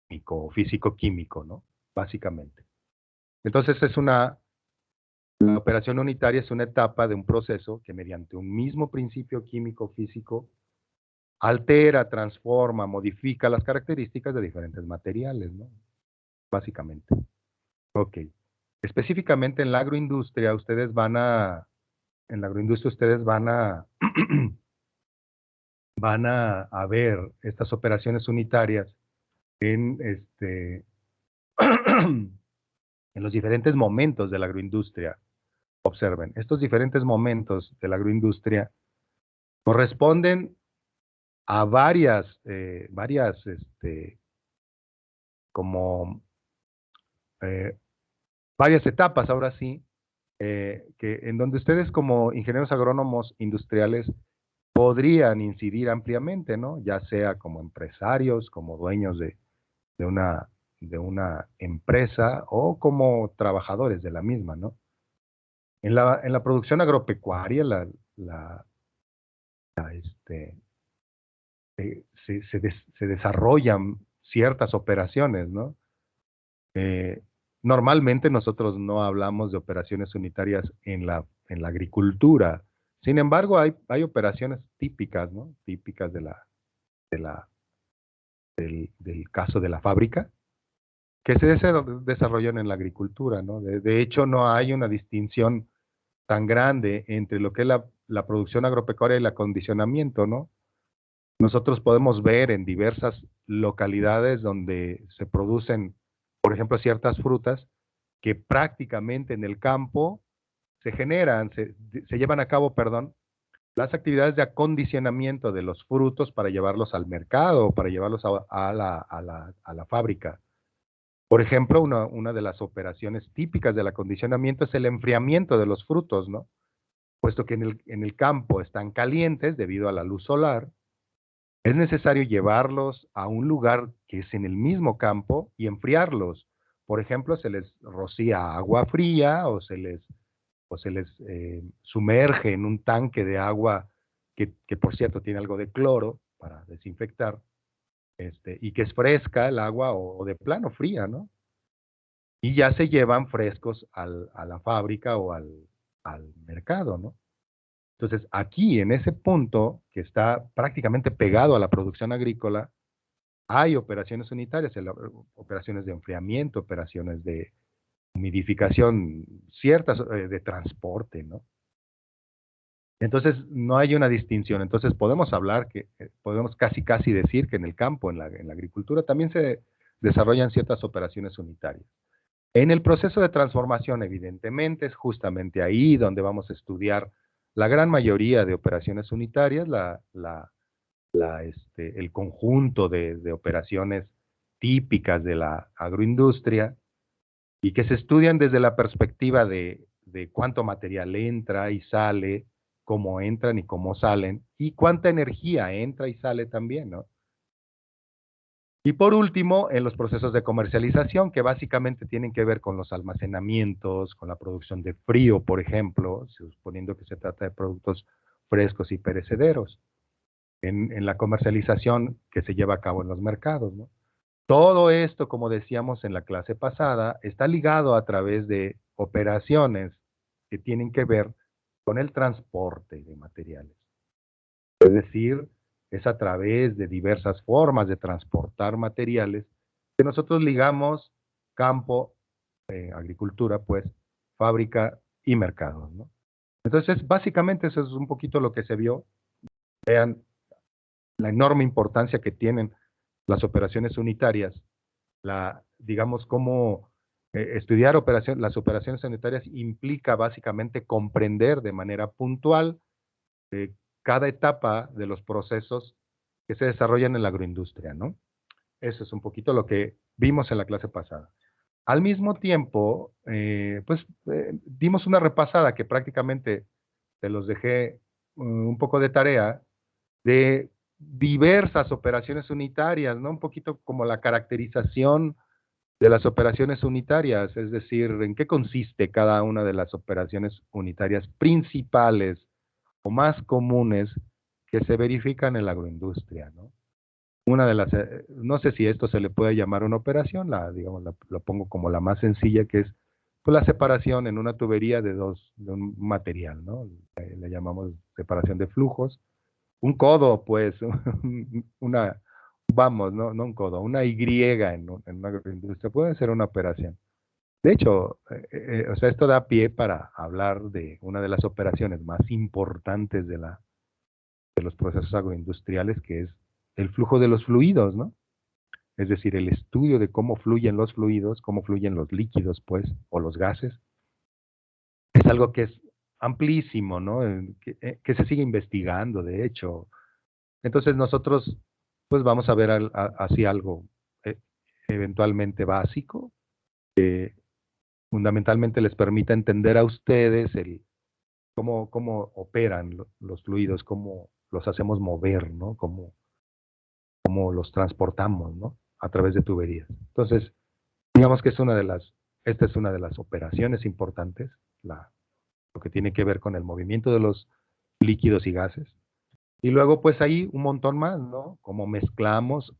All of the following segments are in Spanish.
químico o físico-químico, ¿no? Básicamente. Entonces la operación unitaria es una etapa de un proceso que mediante un mismo principio químico-físico altera, transforma, modifica las características de diferentes materiales, ¿no? Básicamente. Ok. Específicamente en la agroindustria, ustedes van a ver estas operaciones unitarias en, en los diferentes momentos de la agroindustria. Observen, estos diferentes momentos de la agroindustria corresponden a como, eh, varias etapas, ahora sí, en donde ustedes como ingenieros agrónomos industriales podrían incidir ampliamente, ¿no? Ya sea como empresarios, como dueños de una, de una empresa o como trabajadores de la misma, ¿no? En la producción agropecuaria, la, este, se desarrollan ciertas operaciones, ¿no? Eh, Normalmente nosotros no hablamos de operaciones unitarias en la agricultura. Sin embargo, hay operaciones típicas, ¿no? Típicas de la, del caso de la fábrica, que se desarrollan en la agricultura, ¿no? De hecho, no hay una distinción tan grande entre lo que es la producción agropecuaria y el acondicionamiento, ¿no? Nosotros podemos ver en diversas localidades donde se producen, por ejemplo, ciertas frutas que prácticamente en el campo se llevan a cabo, perdón, las actividades de acondicionamiento de los frutos para llevarlos al mercado, para llevarlos a la fábrica. Por ejemplo, una de las operaciones típicas del acondicionamiento es el enfriamiento de los frutos, ¿no? Puesto que en el campo están calientes debido a la luz solar, es necesario llevarlos a un lugar que es en el mismo campo y enfriarlos. Por ejemplo, se les rocía agua fría o se les sumerge en un tanque de agua que por cierto tiene algo de cloro para desinfectar, y que es fresca el agua o de plano fría, ¿no? Y ya se llevan frescos a la fábrica o al mercado, ¿no? Entonces, aquí, en ese punto, que está prácticamente pegado a la producción agrícola, hay operaciones unitarias, operaciones de enfriamiento, operaciones de humidificación, ciertas de transporte, ¿no? Entonces, no hay una distinción. Entonces, podemos casi decir que en el campo, en la agricultura, también se desarrollan ciertas operaciones unitarias. En el proceso de transformación, evidentemente, es justamente ahí donde vamos a estudiar la gran mayoría de operaciones unitarias, el conjunto de operaciones típicas de la agroindustria y que se estudian desde la perspectiva de cuánto material entra y sale, cómo entran y cómo salen, y cuánta energía entra y sale también, ¿no? Y por último, en los procesos de comercialización, que básicamente tienen que ver con los almacenamientos, con la producción de frío, por ejemplo, suponiendo que se trata de productos frescos y perecederos, en la comercialización que se lleva a cabo en los mercados, ¿no? Todo esto, como decíamos en la clase pasada, está ligado a través de operaciones que tienen que ver con el transporte de materiales. Es decir, es a través de diversas formas de transportar materiales que nosotros ligamos campo, agricultura, pues, fábrica y mercados, ¿no? Entonces, básicamente eso es un poquito lo que se vio. Vean la enorme importancia que tienen las operaciones unitarias, digamos, cómo estudiar las operaciones unitarias implica básicamente comprender de manera puntual cada etapa de los procesos que se desarrollan en la agroindustria, ¿no? Eso es un poquito lo que vimos en la clase pasada. Al mismo tiempo, dimos una repasada que prácticamente te los dejé un poco de tarea de diversas operaciones unitarias, ¿no? Un poquito como la caracterización de las operaciones unitarias, es decir, en qué consiste cada una de las operaciones unitarias principales o más comunes que se verifican en la agroindustria, ¿no? una de las, no sé si esto se le puede llamar una operación, digamos, lo pongo como la más sencilla, que es pues, la separación en una tubería de un material, ¿no? Le llamamos separación de flujos. Un codo, pues, una, vamos, no un codo, una Y en una agroindustria puede ser una operación. De hecho, o sea, esto da pie para hablar de una de las operaciones más importantes de los procesos agroindustriales, que es el flujo de los fluidos, ¿no? Es decir, el estudio de cómo fluyen los fluidos, cómo fluyen los líquidos, pues, o los gases, es algo que es amplísimo, ¿no? Que se sigue investigando, de hecho. Entonces nosotros, pues, vamos a ver así algo eh, eventualmente básico, fundamentalmente les permita entender a ustedes cómo operan los fluidos, cómo los hacemos mover, ¿no? Cómo los transportamos, ¿no? A través de tuberías. Entonces, digamos que esta es una de las operaciones importantes, lo que tiene que ver con el movimiento de los líquidos y gases. Y luego, pues ahí un montón más, ¿no? Cómo mezclamos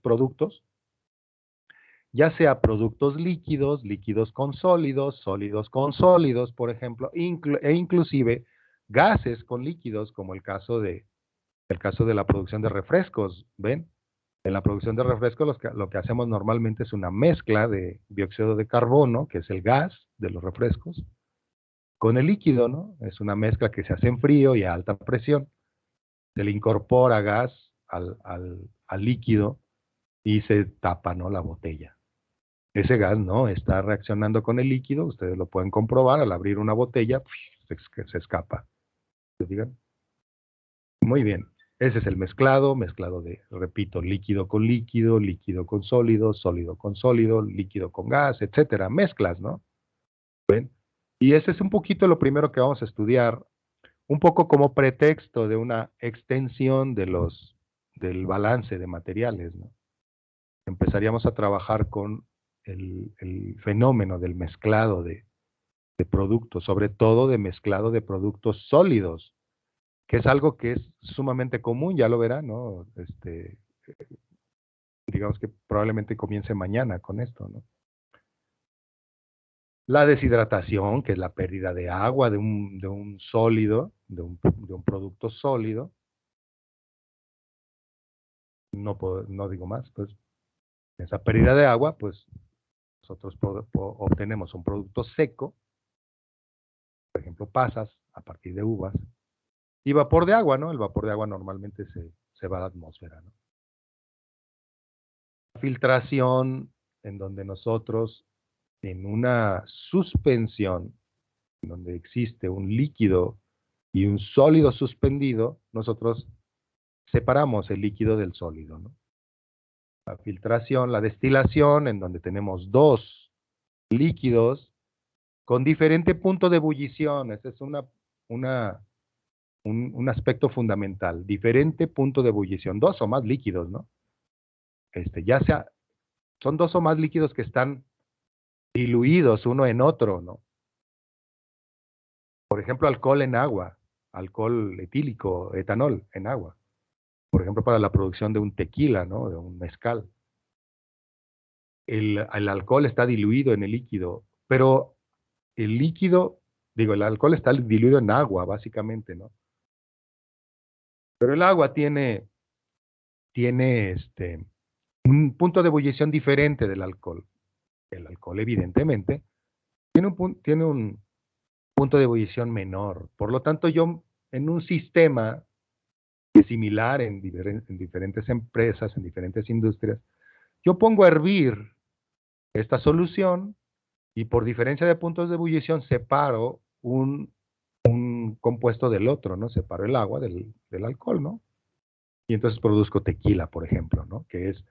productos, ya sea productos líquidos, líquidos con sólidos, sólidos con sólidos, por ejemplo, e inclusive gases con líquidos, como el caso de la producción de refrescos, ¿ven? En la producción de refrescos lo que hacemos normalmente es una mezcla de dióxido de carbono, que es el gas de los refrescos, con el líquido, ¿no? Es una mezcla que se hace en frío y a alta presión. Se le incorpora gas al líquido y se tapa, ¿no? La botella. Ese gas no está reaccionando con el líquido, ustedes lo pueden comprobar al abrir una botella, se escapa. ¿Se fijan? Muy bien. Ese es el mezclado, mezclado de, repito, líquido con líquido, líquido con sólido, sólido con sólido, líquido con gas, etcétera. Mezclas, ¿no? ¿Ven? Y ese es un poquito lo primero que vamos a estudiar, un poco como pretexto de una extensión del balance de materiales, ¿no? Empezaríamos a trabajar con el fenómeno del mezclado de productos, sobre todo de mezclado de productos sólidos, que es algo que es sumamente común, ya lo verán, ¿no? Digamos que probablemente comience mañana con esto, ¿no? La deshidratación, que es la pérdida de agua de un sólido, de un producto sólido, no digo más, pues esa pérdida de agua, pues nosotros obtenemos un producto seco, por ejemplo pasas, a partir de uvas, y vapor de agua, ¿no? El vapor de agua normalmente se va a la atmósfera, ¿no? Filtración, en donde nosotros, en una suspensión, en donde existe un líquido y un sólido suspendido, nosotros separamos el líquido del sólido, ¿no? La filtración, la destilación, en donde tenemos dos líquidos con diferente punto de ebullición. Ese es una, un aspecto fundamental. Diferente punto de ebullición. Dos o más líquidos, ¿no? Ya sea, son dos o más líquidos que están diluidos uno en otro, ¿no? Por ejemplo, alcohol en agua, alcohol etílico, etanol en agua. Por ejemplo, para la producción de un tequila, ¿no? De un mezcal. El alcohol está diluido en el líquido, pero el líquido, digo, el alcohol está diluido en agua, básicamente, ¿no? Pero el agua tiene un punto de ebullición diferente del alcohol. El alcohol, evidentemente, tiene un punto de ebullición menor. Por lo tanto, yo en un sistema similar en diferentes empresas, en diferentes industrias, yo pongo a hervir esta solución y por diferencia de puntos de ebullición separo un compuesto del otro, ¿no? Separo el agua del alcohol, ¿no? Y entonces produzco tequila, por ejemplo, ¿no? Que es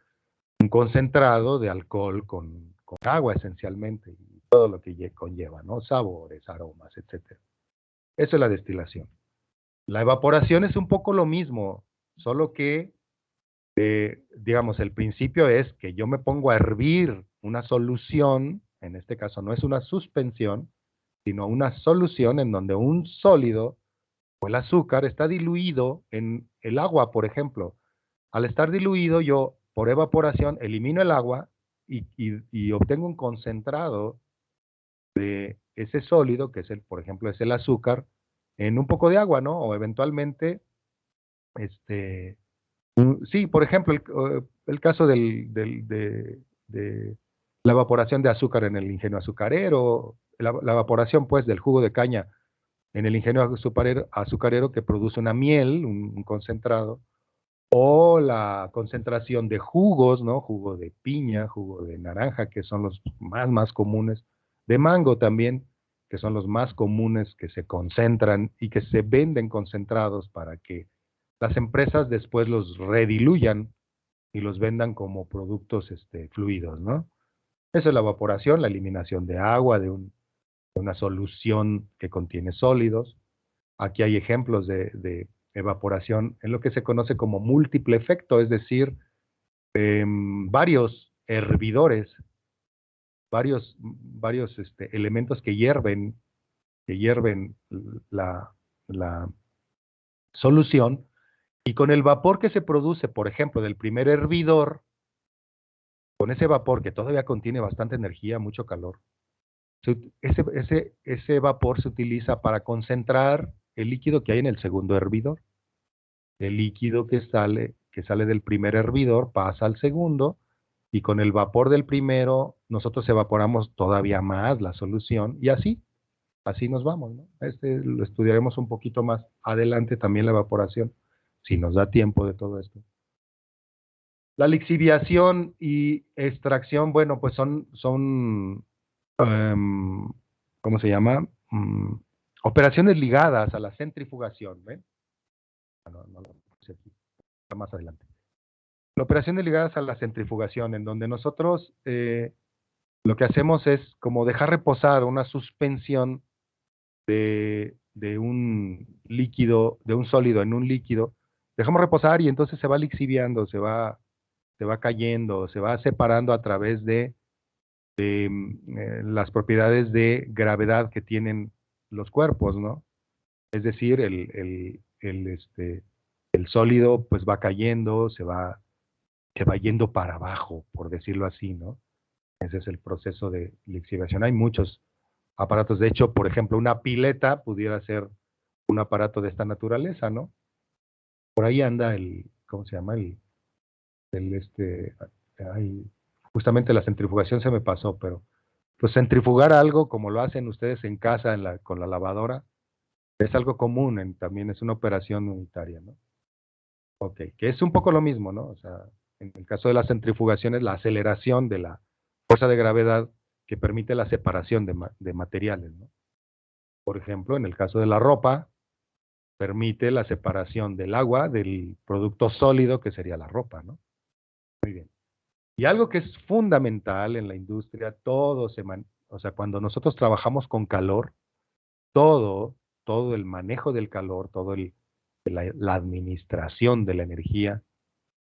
un concentrado de alcohol con agua esencialmente y todo lo que conlleva, ¿no? Sabores, aromas, etcétera. Eso es la destilación. La evaporación es un poco lo mismo, solo que, digamos, el principio es que yo me pongo a hervir una solución, en este caso no es una suspensión, sino una solución en donde un sólido o el azúcar está diluido en el agua, por ejemplo. Al estar diluido, yo por evaporación elimino el agua y obtengo un concentrado de ese sólido, que es por ejemplo, es el azúcar, en un poco de agua, ¿no? O eventualmente, este, sí, por ejemplo, el caso de la evaporación de azúcar en el ingenio azucarero, la evaporación, pues, del jugo de caña en el ingenio azucarero que produce una miel, un concentrado, o la concentración de jugos, ¿no? Jugo de piña, jugo de naranja, que son los más comunes, de mango también, que son los más comunes que se concentran y que se venden concentrados para que las empresas después los rediluyan y los vendan como productos fluidos, ¿no? Eso es la evaporación, la eliminación de agua de una solución que contiene sólidos. Aquí hay ejemplos de evaporación en lo que se conoce como múltiple efecto, es decir, varios hervidores, varios elementos que hierven la solución, y con el vapor que se produce, por ejemplo, del primer hervidor, con ese vapor que todavía contiene bastante energía, mucho calor, ese vapor se utiliza para concentrar el líquido que hay en el segundo hervidor. El líquido que sale del primer hervidor pasa al segundo, y con el vapor del primero nosotros evaporamos todavía más la solución, y así nos vamos, ¿no? Lo estudiaremos un poquito más adelante también, la evaporación, si nos da tiempo de todo esto. La lixiviación y extracción, bueno, pues son ¿cómo se llama? Operaciones ligadas a la centrifugación, ¿ven? No lo puse aquí, está más adelante. La operaciones ligadas a la centrifugación, en donde nosotros lo que hacemos es como dejar reposar una suspensión de un líquido, de un sólido en un líquido, dejamos reposar y entonces se va lixiviando, se va cayendo, se va separando a través de las propiedades de gravedad que tienen los cuerpos, ¿no? Es decir, el sólido pues va cayendo, se va yendo para abajo, por decirlo así, ¿no? Ese es el proceso de lixiviación. Hay muchos aparatos. De hecho, por ejemplo, una pileta pudiera ser un aparato de esta naturaleza, ¿no? Por ahí anda ¿cómo se llama? El este, ay, justamente la centrifugación se me pasó, pero pues centrifugar algo como lo hacen ustedes en casa con la lavadora es algo común, también es una operación unitaria, ¿no? Ok, que es un poco lo mismo, ¿no? O sea, en el caso de la centrifugación es la aceleración de la fuerza de gravedad que permite la separación de materiales, ¿no? Por ejemplo, en el caso de la ropa, permite la separación del agua del producto sólido que sería la ropa, ¿no? Muy bien. Y algo que es fundamental en la industria, o sea, cuando nosotros trabajamos con calor, todo, todo el manejo del calor, la administración de la energía,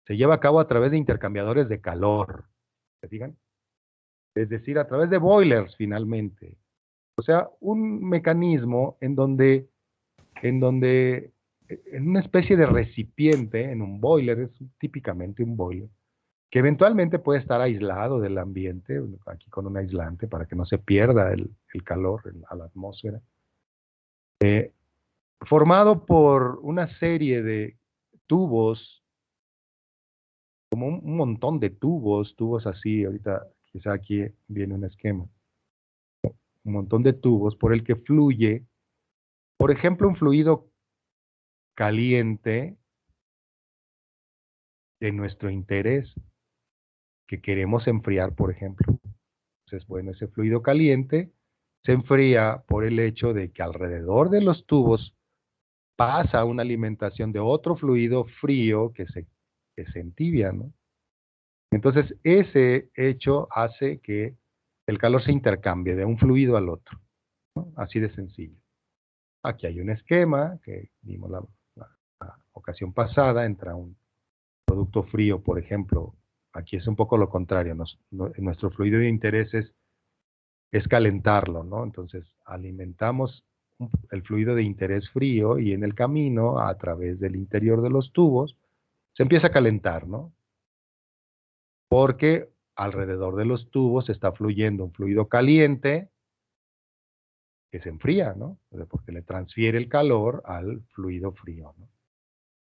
se lleva a cabo a través de intercambiadores de calor, ¿se fijan? Es decir, a través de boilers finalmente. O sea, un mecanismo en una especie de recipiente, en un boiler, es típicamente un boiler, que eventualmente puede estar aislado del ambiente, aquí con un aislante para que no se pierda el calor a la atmósfera, formado por una serie de tubos, como un montón de tubos así, ahorita quizá aquí viene un esquema, un montón de tubos por el que fluye, por ejemplo, un fluido caliente de nuestro interés que queremos enfriar, por ejemplo. Entonces, bueno, ese fluido caliente se enfría por el hecho de que alrededor de los tubos pasa una alimentación de otro fluido frío que se entibia, ¿no? Entonces, ese hecho hace que el calor se intercambie de un fluido al otro, ¿no? Así de sencillo. Aquí hay un esquema que vimos la ocasión pasada, entra un producto frío, por ejemplo. Aquí es un poco lo contrario, nuestro fluido de interés es calentarlo, ¿no? Entonces, alimentamos el fluido de interés frío y en el camino, a través del interior de los tubos, se empieza a calentar, ¿no? Porque alrededor de los tubos está fluyendo un fluido caliente que se enfría, ¿no? O sea, porque le transfiere el calor al fluido frío, ¿no?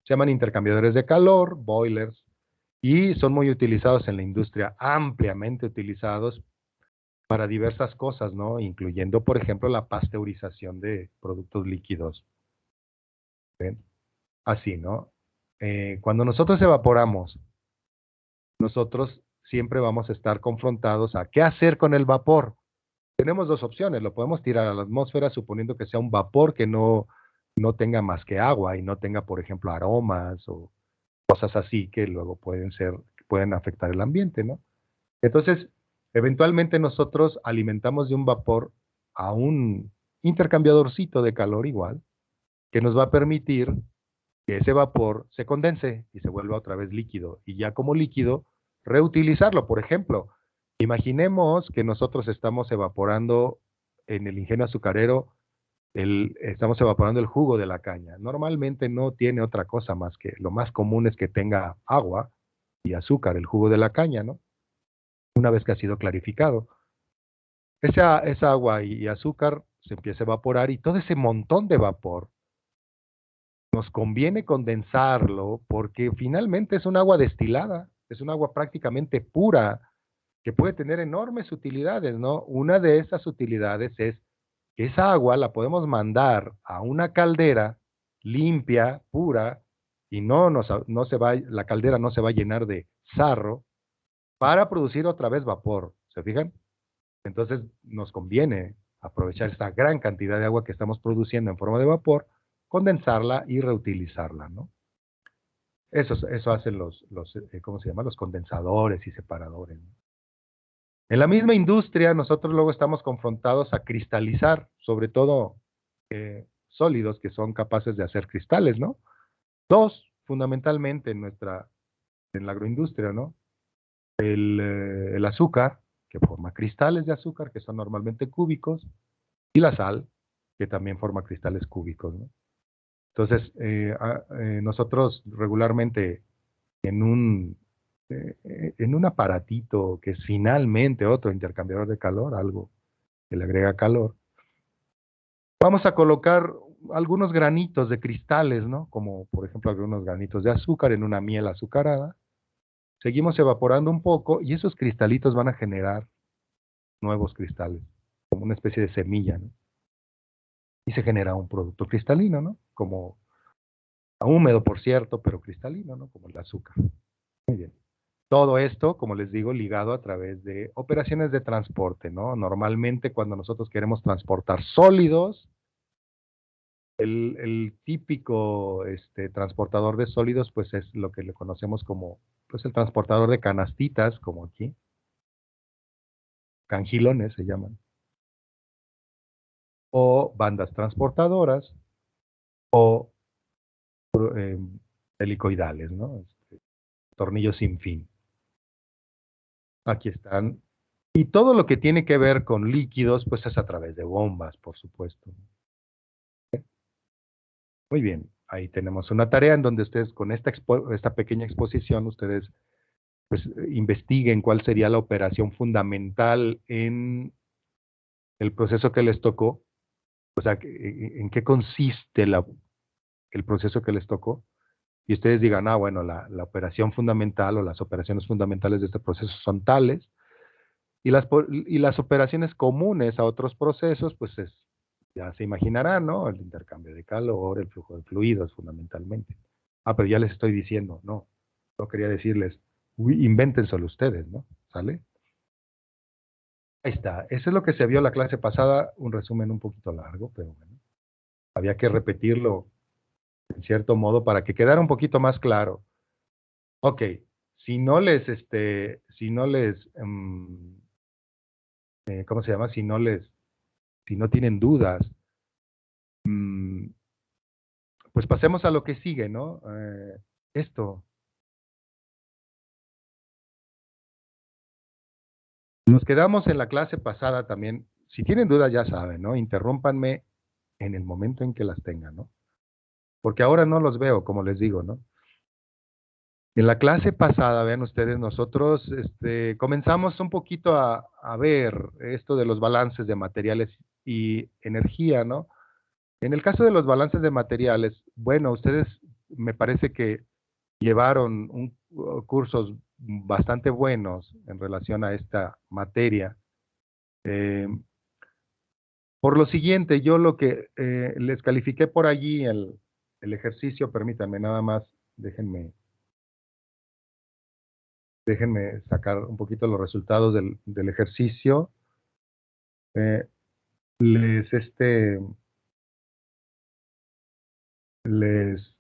Se llaman intercambiadores de calor, boilers, y son muy utilizados en la industria, ampliamente utilizados para diversas cosas, ¿no? Incluyendo, por ejemplo, la pasteurización de productos líquidos. ¿Ven? Así, ¿no? Cuando nosotros evaporamos, nosotros siempre vamos a estar confrontados a qué hacer con el vapor. Tenemos dos opciones, lo podemos tirar a la atmósfera suponiendo que sea un vapor que no tenga más que agua y no tenga, por ejemplo, aromas o cosas así que luego pueden afectar el ambiente, ¿no? Entonces, eventualmente nosotros alimentamos de un vapor a un intercambiadorcito de calor igual, que nos va a permitir que ese vapor se condense y se vuelva otra vez líquido. Y ya como líquido, reutilizarlo. Por ejemplo, imaginemos que nosotros estamos evaporando en el ingenio azucarero, estamos evaporando el jugo de la caña. Normalmente no tiene otra cosa más que, lo más común es que tenga agua y azúcar, el jugo de la caña, ¿no? Una vez que ha sido clarificado. Esa agua y azúcar se empieza a evaporar y todo ese montón de vapor nos conviene condensarlo porque finalmente es un agua destilada, es un agua prácticamente pura que puede tener enormes utilidades, ¿no? Una de esas utilidades es que esa agua la podemos mandar a una caldera limpia, pura, y no se va, la caldera no se va a llenar de sarro para producir otra vez vapor. ¿Se fijan? Entonces nos conviene aprovechar esta gran cantidad de agua que estamos produciendo en forma de vapor, condensarla y reutilizarla, ¿no? Eso hacen ¿cómo se llama? Los condensadores y separadores, ¿no? En la misma industria, nosotros luego estamos confrontados a cristalizar, sobre todo sólidos que son capaces de hacer cristales, ¿no? Dos, fundamentalmente en la agroindustria, ¿no? El azúcar, que forma cristales de azúcar, que son normalmente cúbicos, y la sal, que también forma cristales cúbicos, ¿no? Entonces, nosotros regularmente en en un aparatito que es finalmente otro intercambiador de calor, algo que le agrega calor, vamos a colocar algunos granitos de cristales, ¿no? Como por ejemplo algunos granitos de azúcar en una miel azucarada. Seguimos evaporando un poco y esos cristalitos van a generar nuevos cristales, como una especie de semilla, ¿no? Y se genera un producto cristalino, ¿no? Como húmedo, por cierto, pero cristalino, ¿no? Como el azúcar. Muy bien. Todo esto, como les digo, ligado a través de operaciones de transporte, ¿no? Normalmente cuando nosotros queremos transportar sólidos, el típico transportador de sólidos, pues es lo que le conocemos como, pues el transportador de canastitas, como aquí, cangilones se llaman, o bandas transportadoras, o eh, helicoidales, ¿no? Tornillos sin fin. Aquí están. Y todo lo que tiene que ver con líquidos, pues es a través de bombas, por supuesto. Muy bien, ahí tenemos una tarea en donde ustedes con esta pequeña exposición, ustedes pues investiguen cuál sería la operación fundamental en el proceso que les tocó, o sea, en qué consiste el proceso que les tocó, y ustedes digan, ah, bueno, la operación fundamental o las operaciones fundamentales de este proceso son tales, y las operaciones comunes a otros procesos, pues ya se imaginarán, ¿no? El intercambio de calor, el flujo de fluidos, fundamentalmente. Ah, pero ya les estoy diciendo, no quería decirles, uy, invéntenselo ustedes, ¿no? ¿Sale? Ahí está. Eso es lo que se vio la clase pasada, un resumen un poquito largo, pero bueno, había que repetirlo en cierto modo para que quedara un poquito más claro. Ok, si no les, ¿cómo se llama? Si no tienen dudas, mm, pues pasemos a lo que sigue, ¿no? Esto. Nos quedamos en la clase pasada también. Si tienen dudas, ya saben, ¿no? Interrúmpanme en el momento en que las tengan, ¿no? Porque ahora no los veo, como les digo, ¿no? En la clase pasada, vean ustedes, nosotros comenzamos un poquito a ver esto de los balances de materiales y energía, ¿no? En el caso de los balances de materiales, bueno, ustedes me parece que llevaron cursos bastante buenos en relación a esta materia. Eh, por lo siguiente, yo lo que les califiqué por allí el ejercicio, permítanme nada más, déjenme déjenme sacar un poquito los resultados del ejercicio. Eh, les, les,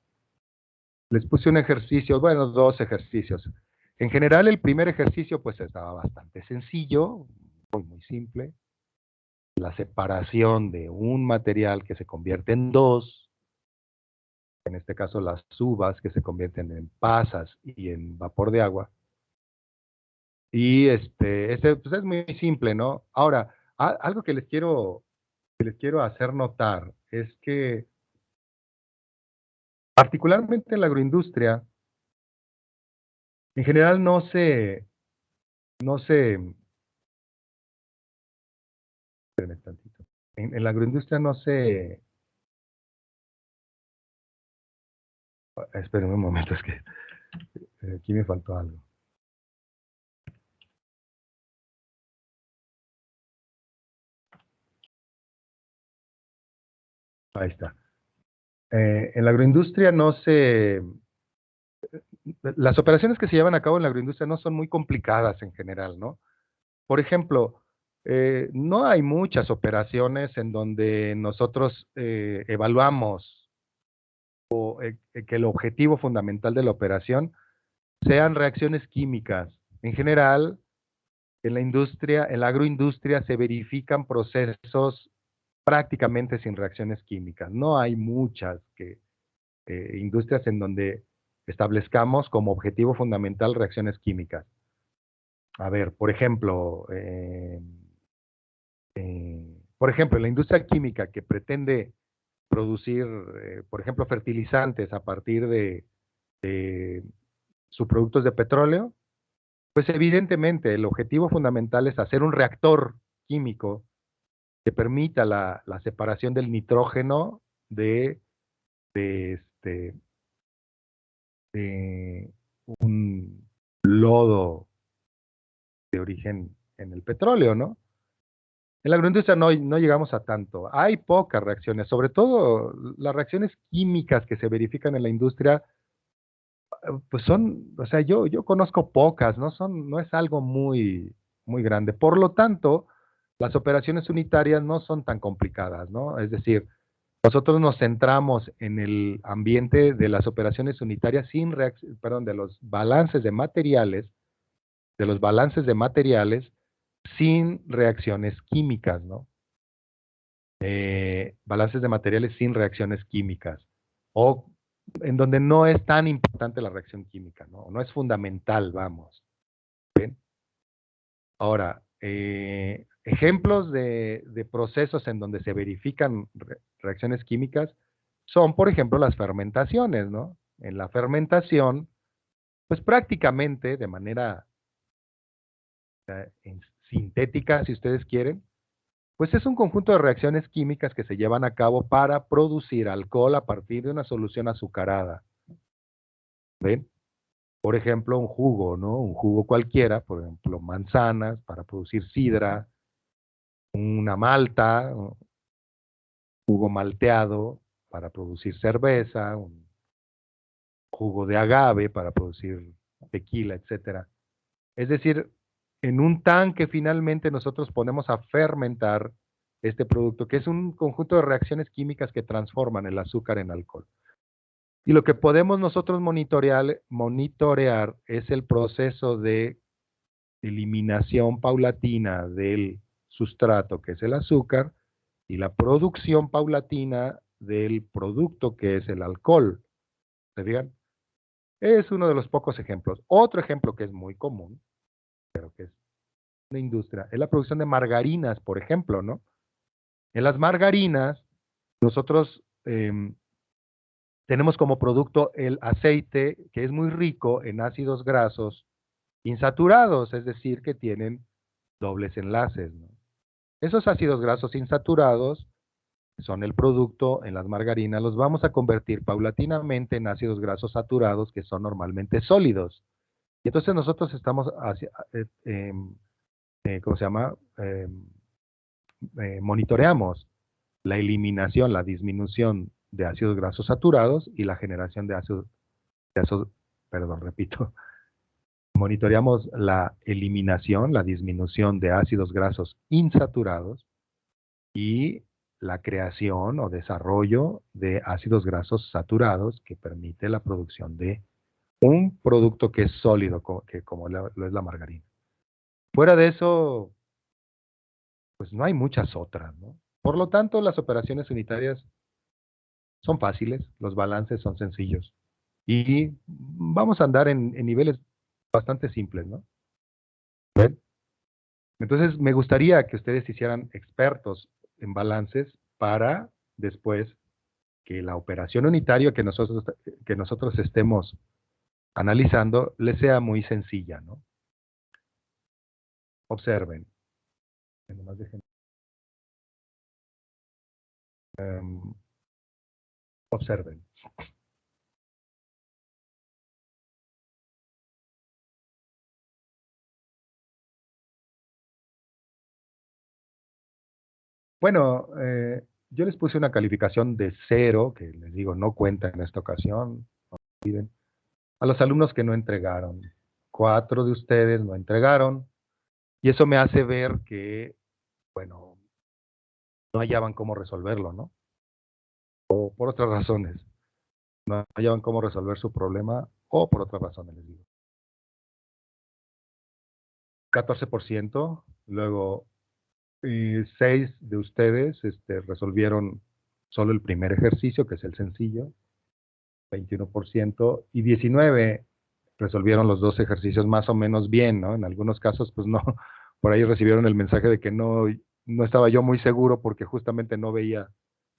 les puse un ejercicio, bueno, dos ejercicios. En general, el primer ejercicio pues estaba bastante sencillo, muy simple. La separación de un material que se convierte en dos, en este caso las uvas que se convierten en pasas y en vapor de agua. Y pues es muy simple, ¿no? Ahora, algo que les quiero hacer notar es que particularmente en la agroindustria, en general no se, espérenme tantito, en la agroindustria no se, espérenme un momento, es que aquí me faltó algo. Ahí está. En la agroindustria las operaciones que se llevan a cabo en la agroindustria no son muy complicadas en general, ¿no? Por ejemplo, no hay muchas operaciones en donde nosotros evaluamos que el objetivo fundamental de la operación sean reacciones químicas. En general, en la industria, en la agroindustria se verifican procesos prácticamente sin reacciones químicas. No hay muchas industrias en donde establezcamos como objetivo fundamental reacciones químicas. A ver, por ejemplo, en la industria química que pretende producir, por ejemplo, fertilizantes a partir de subproductos de petróleo, pues evidentemente el objetivo fundamental es hacer un reactor químico que permita la separación del nitrógeno de, este, de un lodo de origen en el petróleo, ¿no? En la agroindustria no llegamos a tanto. Hay pocas reacciones, sobre todo las reacciones químicas que se verifican en la industria, pues son, o sea, yo conozco pocas, no es algo muy grande. Por lo tanto, las operaciones unitarias no son tan complicadas, ¿no? Es decir, nosotros nos centramos en el ambiente de las operaciones unitarias perdón, de los balances de materiales sin reacciones químicas, ¿no? Balances de materiales sin reacciones químicas, o en donde no es tan importante la reacción química, ¿no? No es fundamental, vamos. ¿Ven? Ahora, ejemplos de procesos en donde se verifican reacciones químicas son, por ejemplo, las fermentaciones, ¿no? En la fermentación, pues prácticamente de manera sintética, si ustedes quieren, pues es un conjunto de reacciones químicas que se llevan a cabo para producir alcohol a partir de una solución azucarada. ¿Ven? Por ejemplo, un jugo, ¿no? Un jugo cualquiera, por ejemplo, manzanas para producir sidra, una malta, un jugo malteado para producir cerveza, un jugo de agave para producir tequila, etcétera. Es decir, en un tanque finalmente nosotros ponemos a fermentar este producto, que es un conjunto de reacciones químicas que transforman el azúcar en alcohol. Y lo que podemos nosotros monitorear es el proceso de eliminación paulatina del sustrato, que es el azúcar, y la producción paulatina del producto, que es el alcohol. ¿Se fijan? Es uno de los pocos ejemplos. Otro ejemplo que es muy común, pero que es una industria, es la producción de margarinas, por ejemplo, ¿no? En las margarinas, nosotros tenemos como producto el aceite, que es muy rico en ácidos grasos insaturados, es decir, que tienen dobles enlaces, ¿no? Esos ácidos grasos insaturados son el producto en las margarinas, los vamos a convertir paulatinamente en ácidos grasos saturados, que son normalmente sólidos. Y entonces nosotros estamos ¿cómo se llama? Monitoreamos la eliminación, la disminución de ácidos grasos saturados y la generación de ácidos, perdón, repito, monitoreamos la eliminación, la disminución de ácidos grasos insaturados y la creación o desarrollo de ácidos grasos saturados que permite la producción de un producto que es sólido, que como lo es la margarina. Fuera de eso, pues no hay muchas otras, ¿no? Por lo tanto, las operaciones unitarias son fáciles, los balances son sencillos y vamos a andar en niveles bastante simples, ¿no? ¿Ven? Entonces, me gustaría que ustedes se hicieran expertos en balances para después que la operación unitaria que nosotros estemos analizando les sea muy sencilla, ¿no? Observen. Nomás em, observen. Bueno, yo les puse una calificación de 0, que les digo, no cuenta en esta ocasión. Olviden. A los alumnos que no entregaron. 4 de ustedes no entregaron. Y eso me hace ver que, bueno, no hallaban cómo resolverlo, ¿no? O por otras razones. No hallaban cómo resolver su problema o por otras razones, les digo. 14%. Luego, 6 de ustedes resolvieron solo el primer ejercicio, que es el sencillo, 21%, y 19 resolvieron los dos ejercicios más o menos bien, ¿no? En algunos casos, pues no, por ahí recibieron el mensaje de que no estaba yo muy seguro porque justamente no veía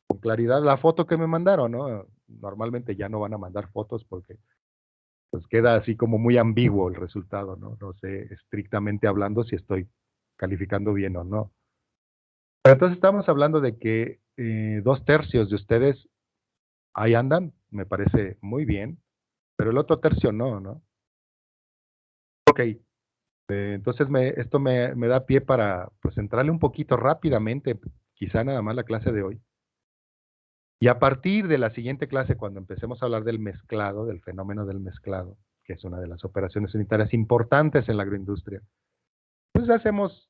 con claridad la foto que me mandaron, ¿no? Normalmente ya no van a mandar fotos porque pues queda así como muy ambiguo el resultado, ¿no? No sé estrictamente hablando si estoy calificando bien o no. Pero entonces estamos hablando de que 2/3 de ustedes ahí andan, me parece muy bien, pero el otro tercio no, ¿no? Ok, entonces esto me da pie para pues entrarle un poquito rápidamente, quizá nada más la clase de hoy. Y a partir de la siguiente clase, cuando empecemos a hablar del mezclado, del fenómeno del mezclado, que es una de las operaciones unitarias importantes en la agroindustria, pues hacemos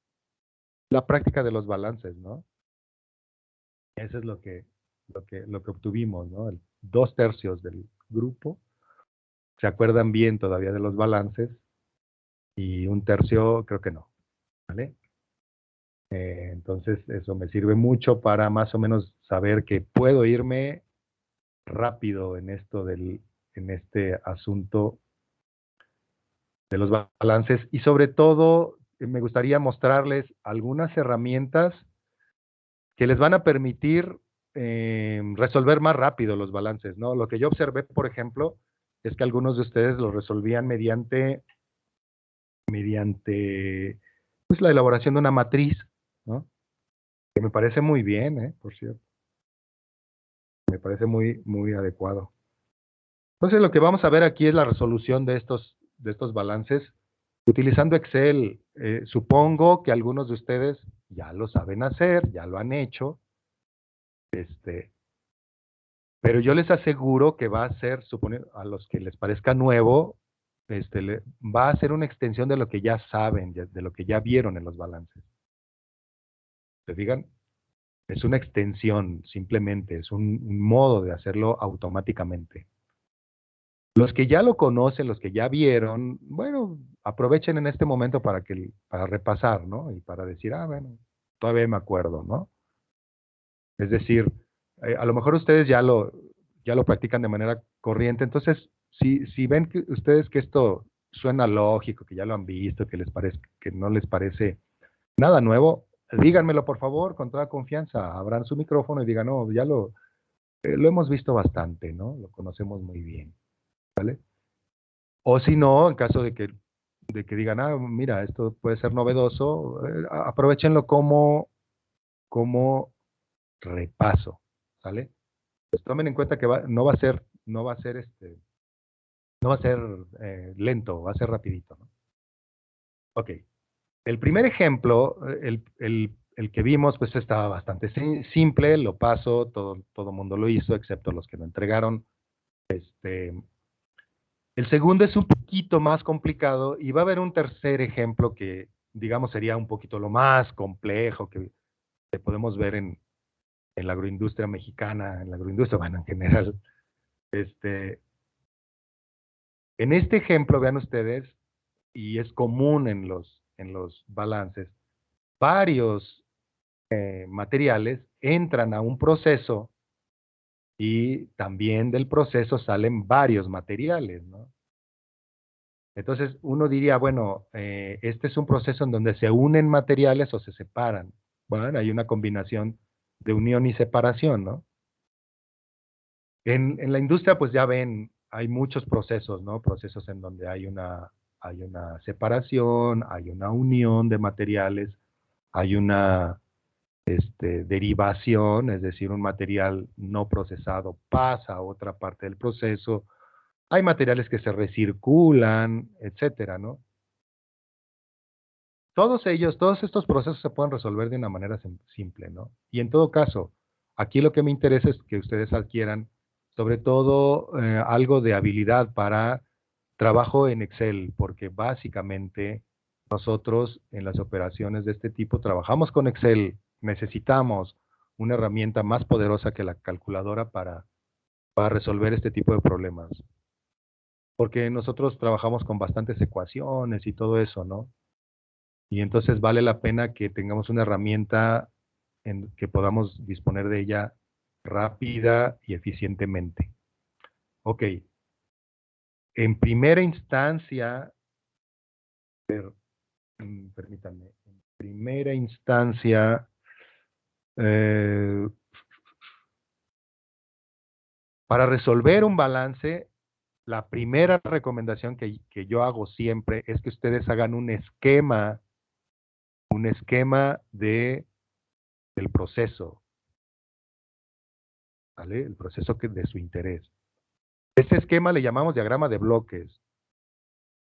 la práctica de los balances, ¿no? Eso es lo que obtuvimos, ¿no? 2/3 del grupo se acuerdan bien todavía de los balances y 1/3 creo que no, ¿vale? Entonces eso me sirve mucho para más o menos saber que puedo irme rápido en este asunto de los balances y sobre todo me gustaría mostrarles algunas herramientas que les van a permitir resolver más rápido los balances, ¿no? Lo que yo observé, por ejemplo, es que algunos de ustedes lo resolvían mediante pues, la elaboración de una matriz, ¿no? Que me parece muy bien, por cierto, me parece muy, muy adecuado. Entonces, lo que vamos a ver aquí es la resolución de estos balances utilizando Excel. Supongo que algunos de ustedes ya lo saben hacer, ya lo han hecho, pero yo les aseguro que va a ser, a los que les parezca nuevo, va a ser una extensión de lo que ya saben, de lo que ya vieron en los balances. ¿Se fijan? Es una extensión, simplemente, es un modo de hacerlo automáticamente. Los que ya lo conocen, los que ya vieron, bueno, aprovechen en este momento para repasar, ¿no? Y para decir, bueno, todavía me acuerdo, ¿no? Es decir, a lo mejor ustedes ya lo practican de manera corriente, entonces, si ven que ustedes que esto suena lógico, que ya lo han visto, que no les parece nada nuevo, díganmelo por favor, con toda confianza, abran su micrófono y digan, no, Lo hemos visto bastante, ¿no? Lo conocemos muy bien, ¿vale? O si no, en caso de que digan, ah, mira, esto puede ser novedoso, aprovechenlo como repaso, ¿sale? Pues tomen en cuenta que no va a ser no va a ser lento, va a ser rapidito, ¿no? Ok. El primer ejemplo, el que vimos, pues estaba bastante simple, lo paso, todo mundo lo hizo, excepto los que lo entregaron. Este, el segundo es un poquito más complicado y va a haber un tercer ejemplo que, digamos, sería un poquito lo más complejo que podemos ver en la agroindustria mexicana, en la agroindustria, bueno, en general. Este, en este ejemplo, vean ustedes, y es común en los balances, varios materiales entran a un proceso y también del proceso salen varios materiales, ¿no? Entonces uno diría, bueno, este es un proceso en donde se unen materiales o se separan. Bueno, hay una combinación de unión y separación, ¿no? En la industria, pues ya ven, hay muchos procesos, ¿no? Procesos en donde hay una separación, hay una unión de materiales, hay una derivación, es decir, un material no procesado pasa a otra parte del proceso. Hay materiales que se recirculan, etcétera, ¿no? Todos estos procesos se pueden resolver de una manera simple, ¿no? Y en todo caso, aquí lo que me interesa es que ustedes adquieran, sobre todo, algo de habilidad para trabajo en Excel, porque básicamente nosotros en las operaciones de este tipo trabajamos con Excel. Necesitamos una herramienta más poderosa que la calculadora para resolver este tipo de problemas, porque nosotros trabajamos con bastantes ecuaciones y todo eso, ¿no? Y entonces vale la pena que tengamos una herramienta en que podamos disponer de ella rápida y eficientemente. Ok, en primera instancia, permítanme, en primera instancia, eh, para resolver un balance, la primera recomendación que yo hago siempre es que ustedes hagan un esquema del proceso, ¿vale? El proceso de su interés. Este esquema le llamamos diagrama de bloques.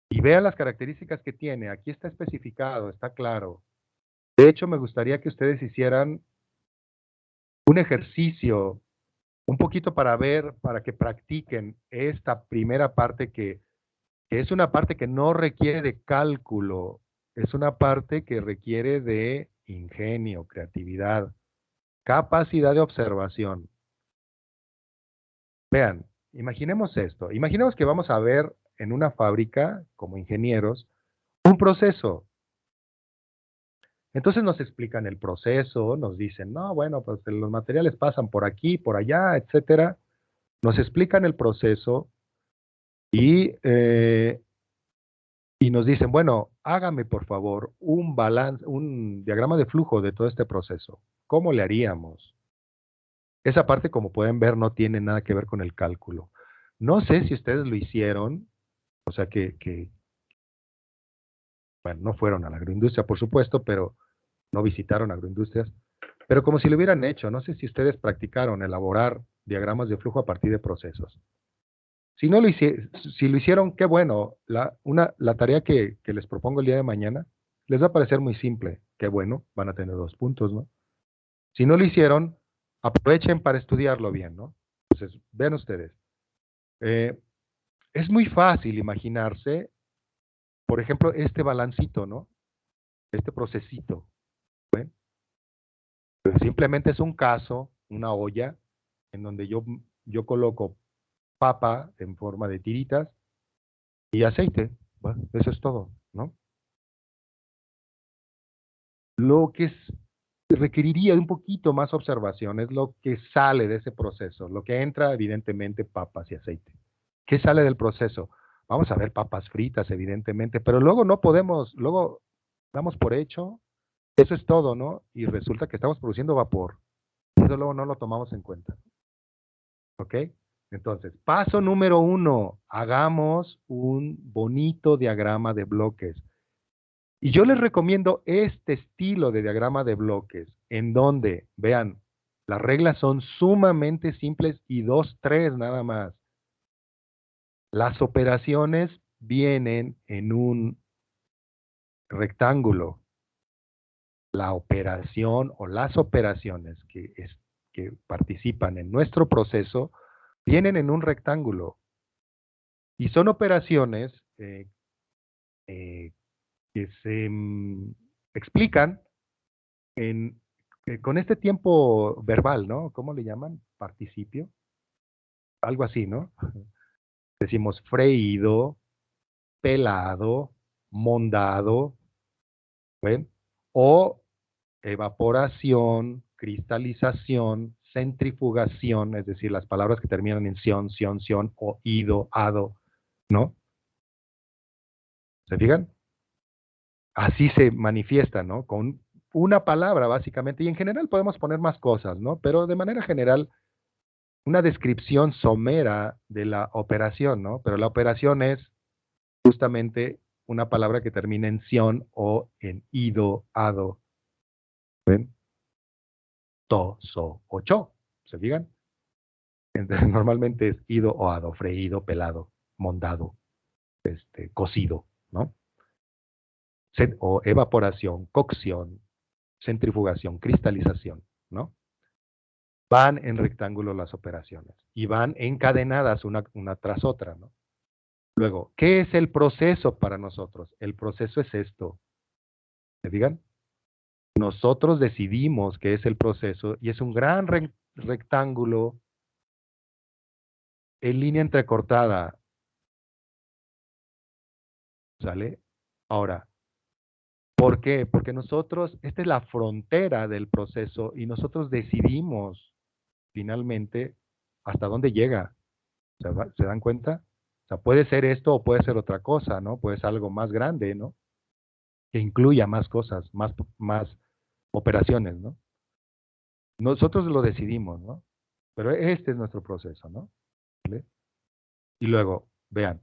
Y vean las características que tiene. Aquí está especificado, está claro. De hecho, me gustaría que ustedes hicieran un ejercicio, un poquito para ver, para que practiquen esta primera parte que es una parte que no requiere de cálculo, es una parte que requiere de ingenio, creatividad, capacidad de observación. Vean, imaginemos esto. Imaginemos que vamos a ver en una fábrica, como ingenieros, un proceso. Entonces nos explican el proceso, nos dicen, no, bueno, pues los materiales pasan por aquí, por allá, etcétera. Nos explican el proceso y y nos dicen, bueno, hágame por favor un balance, un diagrama de flujo de todo este proceso. ¿Cómo le haríamos? Esa parte, como pueden ver, no tiene nada que ver con el cálculo. No sé si ustedes lo hicieron, o sea bueno, no fueron a la agroindustria, por supuesto, pero no visitaron agroindustrias. Pero como si lo hubieran hecho, no sé si ustedes practicaron elaborar diagramas de flujo a partir de procesos. Si no lo hicieron, si lo hicieron, qué bueno. La tarea que les propongo el día de mañana les va a parecer muy simple. Qué bueno, van a tener 2 puntos, ¿no? Si no lo hicieron, aprovechen para estudiarlo bien, ¿no? Entonces, vean ustedes. eh, es muy fácil imaginarse, por ejemplo, este balancito, ¿no? Este procesito. ¿Ven? Pues simplemente es un caso, una olla, en donde yo coloco papa en forma de tiritas y aceite. Bueno, eso es todo, ¿no? Lo que requeriría de un poquito más observación es lo que sale de ese proceso. Lo que entra, evidentemente, papas y aceite. ¿Qué sale del proceso? Vamos a ver papas fritas, evidentemente, pero luego no podemos, luego damos por hecho, eso es todo, ¿no? Y resulta que estamos produciendo vapor. Eso luego no lo tomamos en cuenta. ¿Ok? Entonces, paso número 1, hagamos un bonito diagrama de bloques. Y yo les recomiendo este estilo de diagrama de bloques, en donde, vean, las reglas son sumamente simples y 2, 3 nada más. Las operaciones vienen en un rectángulo. La operación o las operaciones que participan en nuestro proceso vienen en un rectángulo. Y son operaciones eh, que se explican en, con este tiempo verbal, ¿no? ¿Cómo le llaman? Participio. Algo así, ¿no? Decimos freído, pelado, mondado, ¿ven? O evaporación, cristalización, centrifugación, es decir, las palabras que terminan en ción, sion, sion, o ido, ado, ¿no? ¿Se fijan? Así se manifiesta, ¿no? Con una palabra, básicamente, y en general podemos poner más cosas, ¿no? Pero de manera general, una descripción somera de la operación, ¿no? Pero la operación es justamente una palabra que termina en sion o en ido, ado, ¿ven? To, so, o cho, ¿se fijan? Entonces, normalmente es ido o ado, freído, pelado, mondado, cocido, ¿no? O evaporación, cocción, centrifugación, cristalización, ¿no? Van en rectángulo las operaciones y van encadenadas una tras otra, ¿no? Luego, ¿qué es el proceso para nosotros? El proceso es esto. ¿Me digan? Nosotros decidimos qué es el proceso y es un gran rectángulo en línea entrecortada, ¿sale? Ahora, ¿por qué? Porque nosotros, esta es la frontera del proceso y nosotros decidimos finalmente hasta dónde llega. ¿Se dan cuenta? O sea, puede ser esto o puede ser otra cosa, ¿no? Puede ser algo más grande, ¿no? Que incluya más cosas, más operaciones, ¿no? Nosotros lo decidimos, ¿no? Pero este es nuestro proceso, ¿no? ¿Vale? Y luego, vean,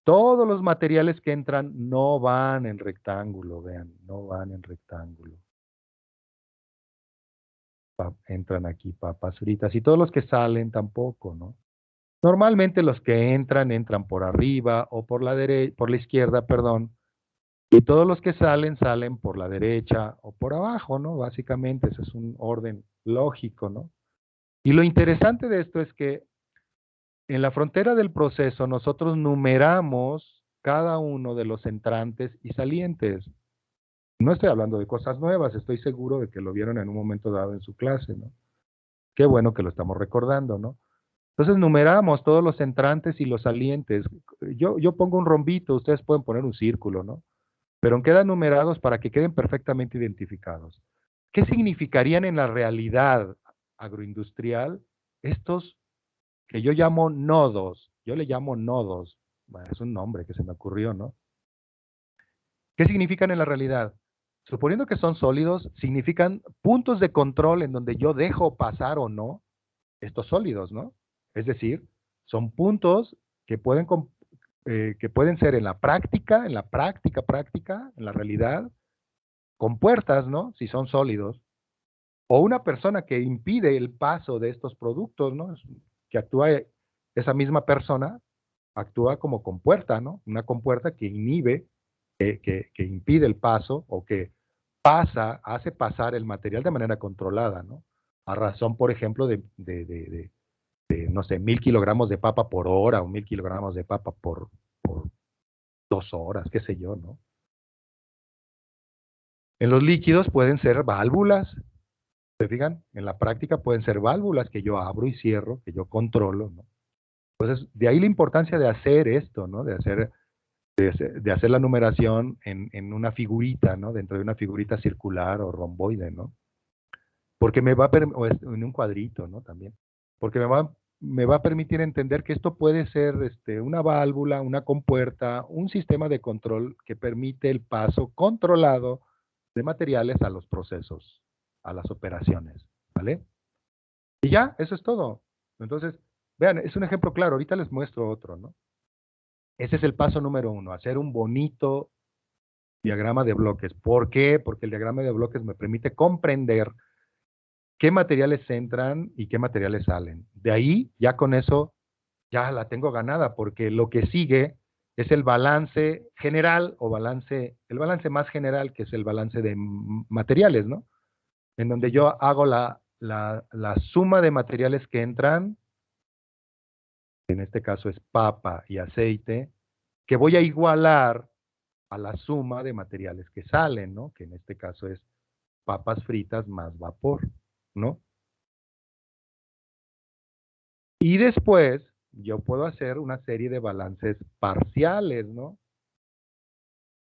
todos los materiales que entran no van en rectángulo, vean, no van en rectángulo. Entran aquí papas fritas y todos los que salen tampoco, ¿no? Normalmente los que entran por arriba o por la derecha, por la izquierda, perdón, y todos los que salen por la derecha o por abajo, ¿no? Básicamente ese es un orden lógico, ¿no? Y lo interesante de esto es que en la frontera del proceso nosotros numeramos cada uno de los entrantes y salientes. No estoy hablando de cosas nuevas, estoy seguro de que lo vieron en un momento dado en su clase, ¿no? Qué bueno que lo estamos recordando, ¿no? Entonces numeramos todos los entrantes y los salientes. Yo pongo un rombito, ustedes pueden poner un círculo, ¿no? Pero quedan numerados para que queden perfectamente identificados. ¿Qué significarían en la realidad agroindustrial estos que yo llamo nodos? Yo le llamo nodos. Bueno, es un nombre que se me ocurrió, ¿no? ¿Qué significan en la realidad? Suponiendo que son sólidos, significan puntos de control en donde yo dejo pasar o no estos sólidos, ¿no? Es decir, son puntos que pueden ser práctica, en la realidad, con puertas, ¿no? Si son sólidos, o una persona que impide el paso de estos productos, ¿no? Que esa misma persona actúa como compuerta, ¿no? Una compuerta que inhibe, que impide el paso o que hace pasar el material de manera controlada, ¿no? A razón, por ejemplo, no sé, 1000 kilogramos de papa por hora o 1000 kilogramos de papa por 2 horas, qué sé yo, ¿no? En los líquidos pueden ser válvulas, ¿se fijan? En la práctica pueden ser válvulas que yo abro y cierro, que yo controlo, ¿no? Entonces, de ahí la importancia de hacer esto, ¿no? De hacer la numeración en una figurita, ¿no? Dentro de una figurita circular o romboide, ¿no? Porque o en un cuadrito, ¿no? También. Porque me va a permitir entender que esto puede ser una válvula, una compuerta, un sistema de control que permite el paso controlado de materiales a los procesos, a las operaciones, ¿vale? Y ya, eso es todo. Entonces, Vean, es un ejemplo claro, ahorita les muestro otro, ¿no? Ese es el paso número 1, hacer un bonito diagrama de bloques. ¿Por qué? Porque el diagrama de bloques me permite comprender qué materiales entran y qué materiales salen. De ahí, ya con eso, ya la tengo ganada, porque lo que sigue es el balance general o el balance más general, que es el balance de materiales, ¿no? En donde yo hago la suma de materiales que entran, en este caso es papa y aceite, que voy a igualar a la suma de materiales que salen, ¿no? Que en este caso es papas fritas más vapor, ¿no? Y después yo puedo hacer una serie de balances parciales, ¿no?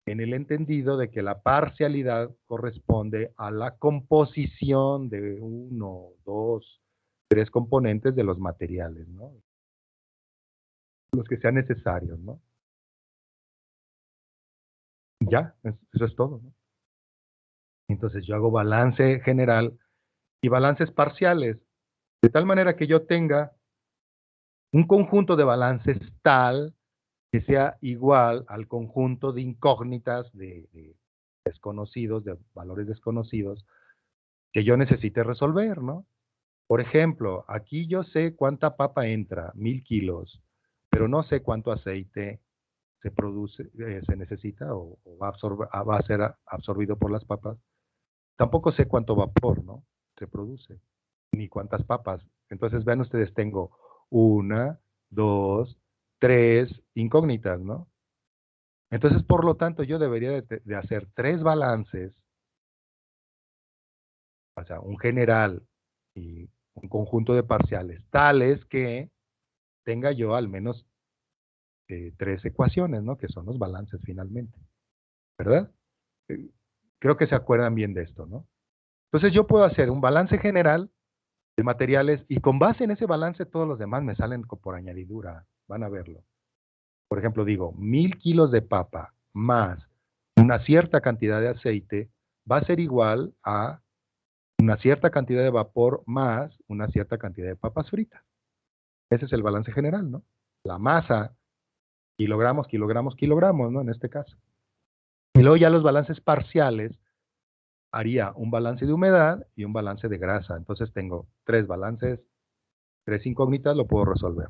En el entendido de que la parcialidad corresponde a la composición de uno, dos, tres componentes de los materiales, ¿no? Los que sean necesarios, ¿no? Ya, eso es todo, ¿no? Entonces yo hago balance general y balances parciales, de tal manera que yo tenga un conjunto de balances tal que sea igual al conjunto de incógnitas de desconocidos, de valores desconocidos, que yo necesite resolver, ¿no? Por ejemplo, aquí yo sé cuánta papa entra, 1000 kilos, pero no sé cuánto aceite se produce, se necesita o va a ser absorbido por las papas. Tampoco sé cuánto vapor, ¿no? Se produce, ni cuántas papas. Entonces, vean ustedes, tengo una, dos, tres incógnitas, ¿no? Entonces, por lo tanto, yo debería de hacer tres balances, o sea, un general y un conjunto de parciales, tales que tenga yo al menos tres ecuaciones, ¿no? Que son los balances finalmente, ¿verdad? Eh, Creo que se acuerdan bien de esto, ¿no? Entonces yo puedo hacer un balance general de materiales y con base en ese balance todos los demás me salen por añadidura, van a verlo. Por ejemplo, digo, 1000 kilos de papa más una cierta cantidad de aceite va a ser igual a una cierta cantidad de vapor más una cierta cantidad de papas fritas. Ese es el balance general, ¿no? La masa, kilogramos, kilogramos, kilogramos, ¿no? En este caso. Y luego ya los balances parciales, haría un balance de humedad y un balance de grasa. Entonces tengo tres balances, tres incógnitas, lo puedo resolver.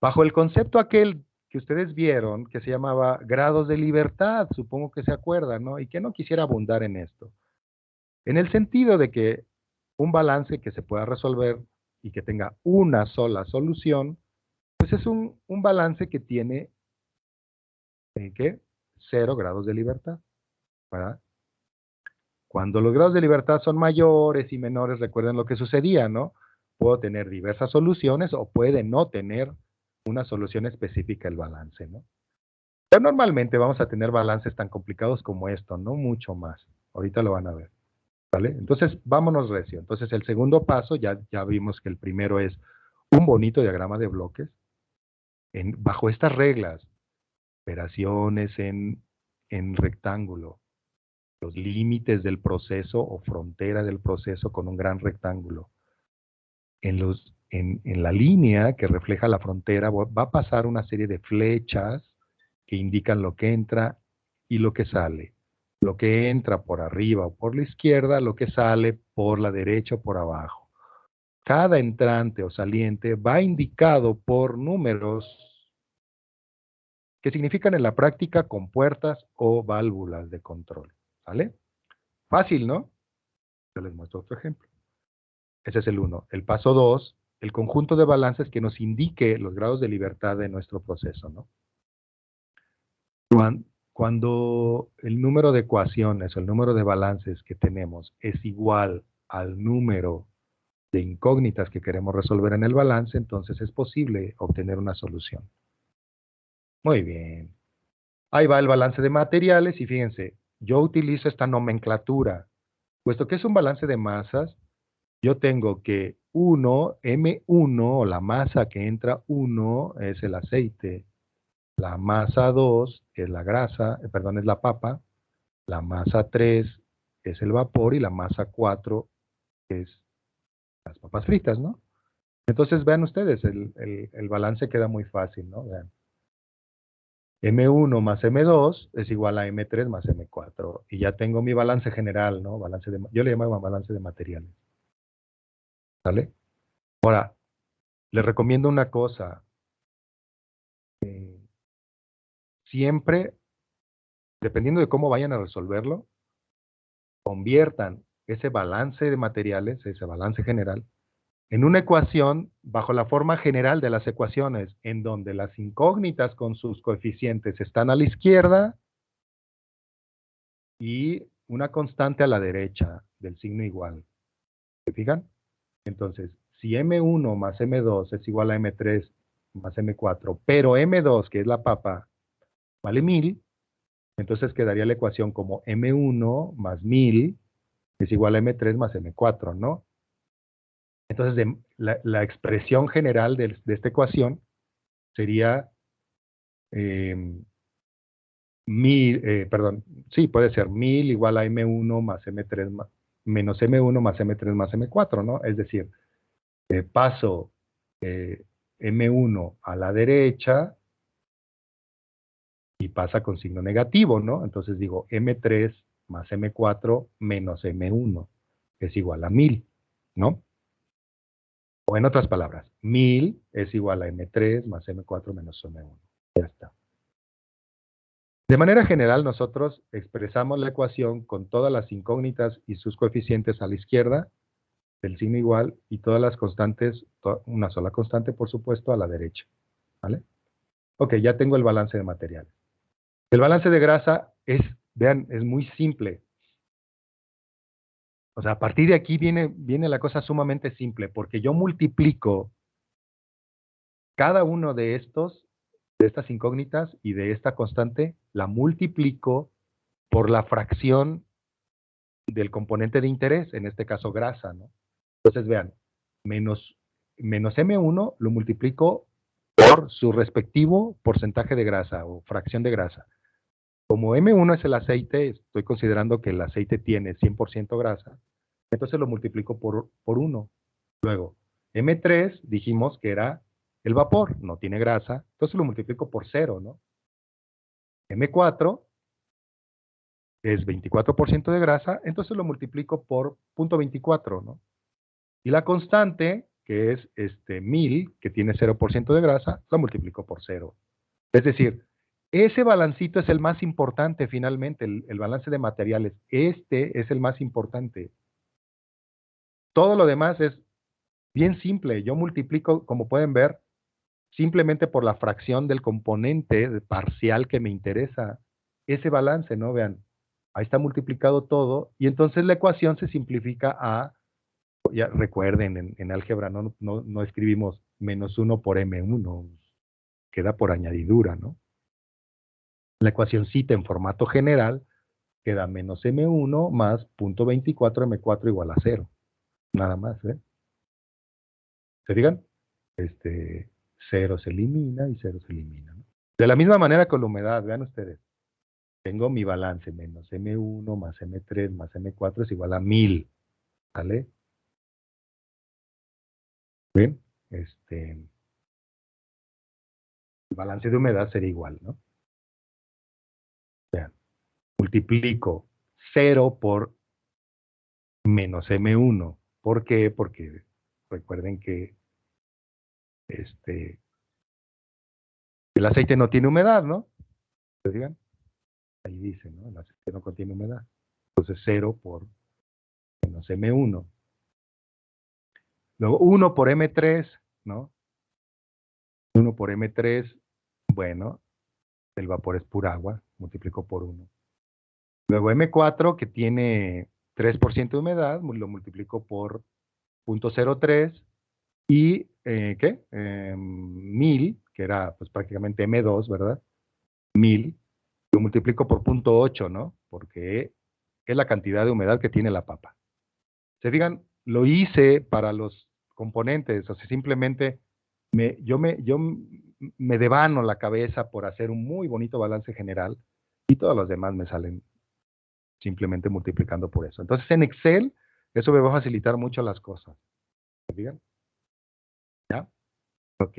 Bajo el concepto aquel que ustedes vieron, que se llamaba grados de libertad, supongo que se acuerdan, ¿no? Y que no quisiera abundar en esto. En el sentido de que un balance que se pueda resolver y que tenga una sola solución, pues es un balance que tiene, ¿qué? 0 grados de libertad, ¿verdad? Cuando los grados de libertad son mayores y menores, recuerden lo que sucedía, ¿no? Puedo tener diversas soluciones o puede no tener una solución específica el balance, ¿no? Pero normalmente vamos a tener balances tan complicados como esto, no mucho más. Ahorita lo van a ver, ¿vale? Entonces, vámonos recio. Entonces, el segundo paso, ya vimos que el primero es un bonito diagrama de bloques bajo estas reglas, operaciones en rectángulo, los límites del proceso o frontera del proceso con un gran rectángulo. En la línea que refleja la frontera va a pasar una serie de flechas que indican lo que entra y lo que sale. Lo que entra por arriba o por la izquierda, lo que sale por la derecha o por abajo. Cada entrante o saliente va indicado por números que significan en la práctica compuertas o válvulas de control. ¿Vale? Fácil, ¿no? Yo les muestro otro ejemplo. Ese es el 1. El paso 2, el conjunto de balances que nos indique los grados de libertad de nuestro proceso, ¿no? Cuando el número de ecuaciones o el número de balances que tenemos es igual al número de incógnitas que queremos resolver en el balance, entonces es posible obtener una solución. Muy bien. Ahí va el balance de materiales y fíjense, yo utilizo esta nomenclatura. Puesto que es un balance de masas, yo tengo que 1, M1, o la masa que entra 1 es el aceite. La masa 2 es la grasa, perdón, es la papa. La masa 3 es el vapor y la masa 4 es las papas fritas, ¿no? Entonces vean ustedes, el balance queda muy fácil, ¿no? Vean. M1 más M2 es igual a M3 más M4. Y ya tengo mi balance general, ¿no? Yo le llamo balance de materiales. ¿Sale? Ahora, les recomiendo una cosa. Siempre, dependiendo de cómo vayan a resolverlo, conviertan ese balance de materiales, ese balance general, en una ecuación bajo la forma general de las ecuaciones, en donde las incógnitas con sus coeficientes están a la izquierda y una constante a la derecha del signo igual. ¿Se fijan? Entonces, si M1 más M2 es igual a M3 más M4, pero M2, que es la papa, vale 1000, entonces quedaría la ecuación como M1 más 1000 es igual a M3 más M4, ¿no? Entonces, la expresión general de esta ecuación sería 1000, perdón, sí, puede ser 1000 igual a M1 más M3 menos M1 más M3 más M4, ¿no? Es decir, paso eh, M1 a la derecha y pasa con signo negativo, ¿no? Entonces digo M3 más M4 menos M1 es igual a 1000, ¿no? O en otras palabras, 1000 es igual a M3 más M4 menos M1. Ya está. De manera general, nosotros expresamos la ecuación con todas las incógnitas y sus coeficientes a la izquierda del signo igual y todas las constantes, una sola constante, por supuesto, a la derecha. ¿Vale? Ok, ya tengo el balance de materiales. El balance de grasa es, vean, es muy simple. O sea, a partir de aquí viene la cosa sumamente simple, porque yo multiplico cada uno de estas incógnitas y de esta constante, la multiplico por la fracción del componente de interés, en este caso grasa, ¿no? Entonces vean, menos, menos M1 lo multiplico por su respectivo porcentaje de grasa o fracción de grasa. Como M1 es el aceite, estoy considerando que el aceite tiene 100% grasa, entonces lo multiplico por 1. Luego, M3 dijimos que era el vapor, no tiene grasa, entonces lo multiplico por 0, ¿no? M4 es 24% de grasa, entonces lo multiplico por 0.24, ¿no? Y la constante, que es 1000, que tiene 0% de grasa, lo multiplico por 0. Es decir, ese balancito es el más importante finalmente, el balance de materiales. Este es el más importante. Todo lo demás es bien simple. Yo multiplico, como pueden ver, simplemente por la fracción del componente parcial que me interesa. Ese balance, ¿no? Vean, ahí está multiplicado todo y entonces la ecuación se simplifica a, ya recuerden, en álgebra no escribimos -1 por M1, queda por añadidura, ¿no? La ecuacióncita en formato general queda menos M1 más 0.24 M4 igual a 0. Nada más, ¿eh? ¿Se digan? Este, 0 se elimina y 0 se elimina, ¿no? De la misma manera con la humedad, vean ustedes. Tengo mi balance menos M1 más M3 más M4 es igual a 1000. ¿Vale? Bien, el balance de humedad sería igual, ¿no? Vean, multiplico 0 por menos M1. ¿Por qué? Porque recuerden que el aceite no tiene humedad, ¿no? ¿Se digan? Ahí dice, ¿no? El aceite no contiene humedad. Entonces 0 por menos M1. Luego 1 por M3, ¿no? 1 por M3, bueno, el vapor es pura agua, multiplico por 1. Luego M4, que tiene 3% de humedad, lo multiplico por 0.03 y, ¿qué? 1000, que era pues prácticamente M2, ¿verdad? 1000, lo multiplico por 0.8, ¿no? Porque es la cantidad de humedad que tiene la papa. Se fijan, lo hice para los componentes, o sea, simplemente yo me devano la cabeza por hacer un muy bonito balance general y todos los demás me salen simplemente multiplicando por eso. Entonces en Excel eso me va a facilitar mucho las cosas. ¿Se fijan? Ok.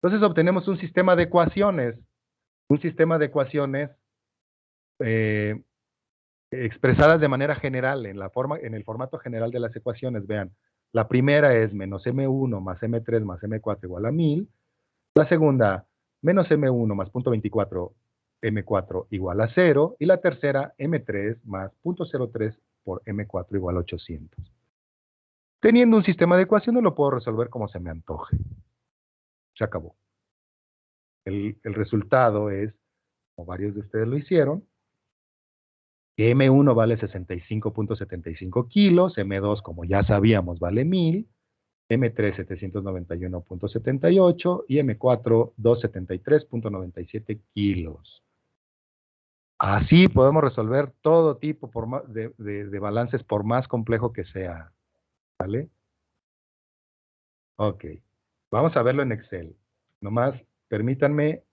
Entonces obtenemos un sistema de ecuaciones. Un sistema de ecuaciones eh, expresadas de manera general, en el formato general de las ecuaciones. Vean, la primera es menos M1 más M3 más M4 igual a 1000. La segunda, menos M1 más 0.24 M4 igual a 0. Y la tercera, M3 más 0.03 por M4 igual a 800. Teniendo un sistema de ecuaciones lo puedo resolver como se me antoje. Se acabó. El resultado es, como varios de ustedes lo hicieron, que M1 vale 65.75 kilos, M2, como ya sabíamos, vale 1000, M3 791.78 y M4 273.97 kilos. Así podemos resolver todo tipo de balances por más complejo que sea. ¿Vale? Ok. Vamos a verlo en Excel. Nomás permítanme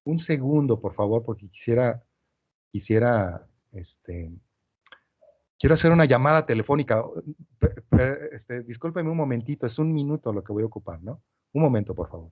un segundo, por favor, porque quisiera, quiero hacer una llamada telefónica. Discúlpeme un momentito, es un minuto lo que voy a ocupar, ¿no? Un momento, por favor.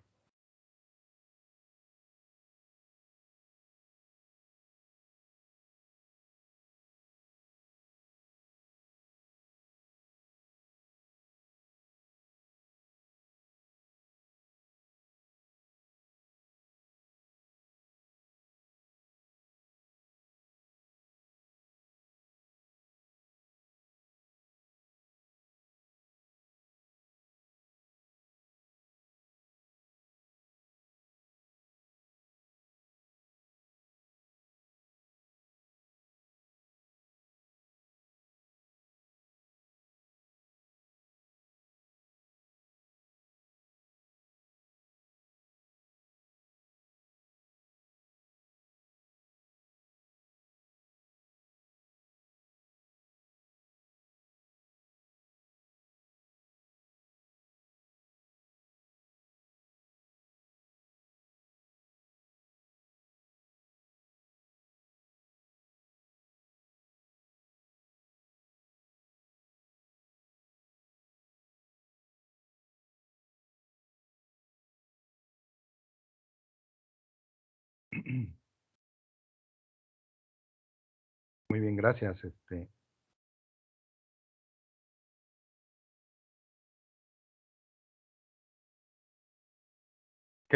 Muy bien, gracias. ¿Qué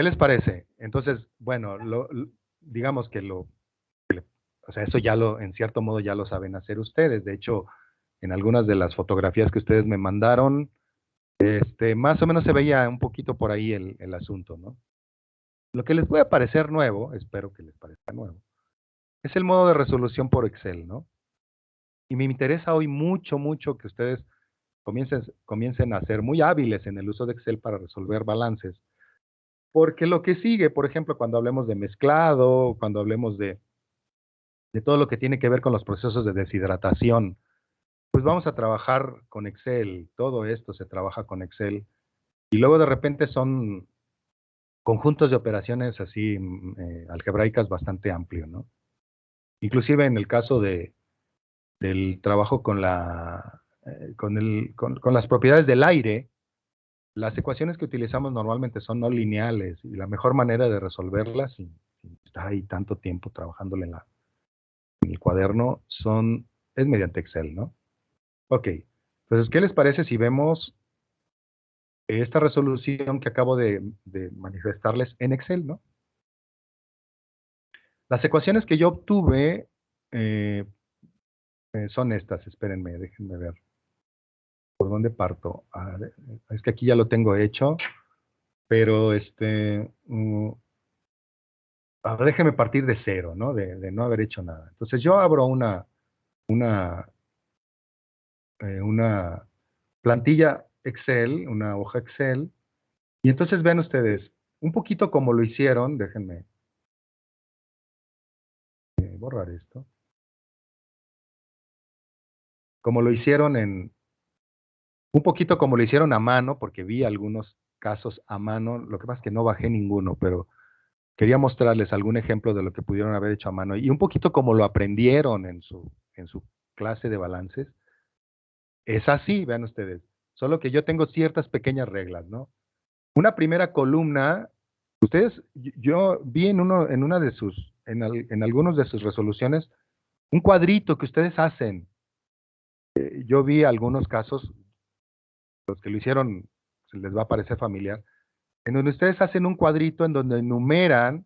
les parece? Entonces, bueno, digamos que o sea, eso en cierto modo ya lo saben hacer ustedes. De hecho, en algunas de las fotografías que ustedes me mandaron, más o menos se veía un poquito por ahí el asunto, ¿no? Lo que les puede parecer nuevo, espero que les parezca nuevo, es el modo de resolución por Excel, ¿no? Y me interesa hoy mucho, mucho que ustedes comiencen a ser muy hábiles en el uso de Excel para resolver balances. Porque lo que sigue, por ejemplo, cuando hablemos de mezclado, cuando hablemos de todo lo que tiene que ver con los procesos de deshidratación, pues vamos a trabajar con Excel. Todo esto se trabaja con Excel. Y luego de repente son conjuntos de operaciones así algebraicas bastante amplios, ¿no? Inclusive en el caso del trabajo con las propiedades del aire, las ecuaciones que utilizamos normalmente son no lineales y la mejor manera de resolverlas, sin estar ahí tanto tiempo trabajándole en el cuaderno, es mediante Excel, ¿no? Ok, entonces, ¿qué les parece si vemos esta resolución que acabo de manifestarles en Excel, ¿no? Las ecuaciones que yo obtuve eh, son estas, espérenme, déjenme ver. ¿Por dónde parto? Es que aquí ya lo tengo hecho, pero déjenme partir de cero, ¿no? De no haber hecho nada. Entonces yo abro una, una plantilla Excel, una hoja Excel, y entonces vean ustedes, un poquito como lo hicieron, déjenme borrar esto, como lo hicieron un poquito como lo hicieron a mano, porque vi algunos casos a mano, lo que pasa es que no bajé ninguno, pero quería mostrarles algún ejemplo de lo que pudieron haber hecho a mano, y un poquito como lo aprendieron en su clase de balances. Es así, vean ustedes, solo que yo tengo ciertas pequeñas reglas, ¿no? Una primera columna, ustedes, yo vi en una de sus, en algunos de sus resoluciones, un cuadrito que ustedes hacen. Yo vi algunos casos, los que lo hicieron, se les va a parecer familiar, en donde ustedes hacen un cuadrito en donde enumeran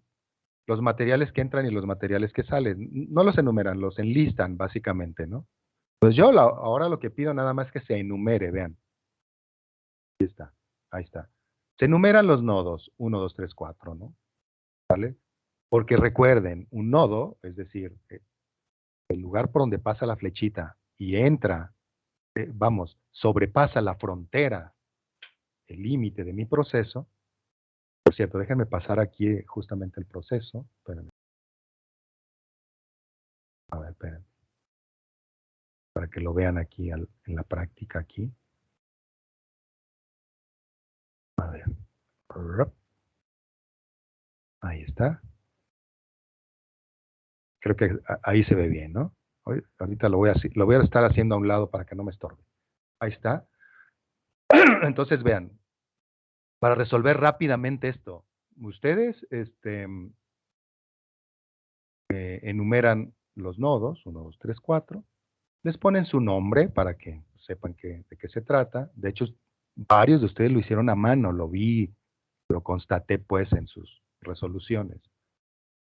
los materiales que entran y los materiales que salen. No los enumeran, los enlistan básicamente, ¿no? Pues yo ahora lo que pido nada más es que se enumere, vean. Ahí está, ahí está. Se enumeran los nodos, 1, 2, 3, 4, ¿no? ¿Vale? Porque recuerden, un nodo, es decir, el lugar por donde pasa la flechita y entra, vamos, sobrepasa la frontera, el límite de mi proceso. Por cierto, déjenme pasar aquí justamente el proceso. Espérenme. A ver, espérenme. Para que lo vean aquí en la práctica aquí. A ver. Ahí está. Creo que ahí se ve bien, ¿no? Ahorita lo voy a estar haciendo a un lado para que no me estorbe. Ahí está. Entonces, vean, para resolver rápidamente esto, ustedes enumeran los nodos, 1, 2, 3, 4, les ponen su nombre para que sepan de qué se trata. De hecho, varios de ustedes lo hicieron a mano, lo vi, lo constaté pues en sus resoluciones.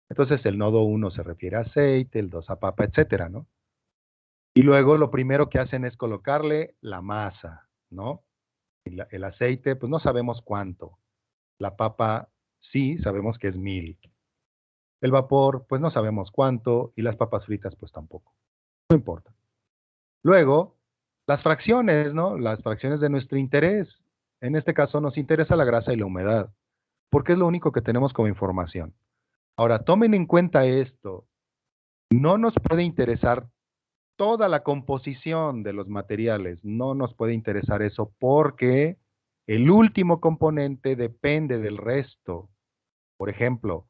Entonces el nodo 1 se refiere a aceite, el 2 a papa, etcétera, ¿no? Y luego lo primero que hacen es colocarle la masa, ¿no? El aceite, pues no sabemos cuánto. La papa, sí, sabemos que es 1000. El vapor, pues no sabemos cuánto. Y las papas fritas, pues tampoco. No importa. Luego, las fracciones, ¿no? Las fracciones de nuestro interés. En este caso nos interesa la grasa y la humedad, porque es lo único que tenemos como información. Ahora, tomen en cuenta esto. No nos puede interesar toda la composición de los materiales, no nos puede interesar eso porque el último componente depende del resto. Por ejemplo,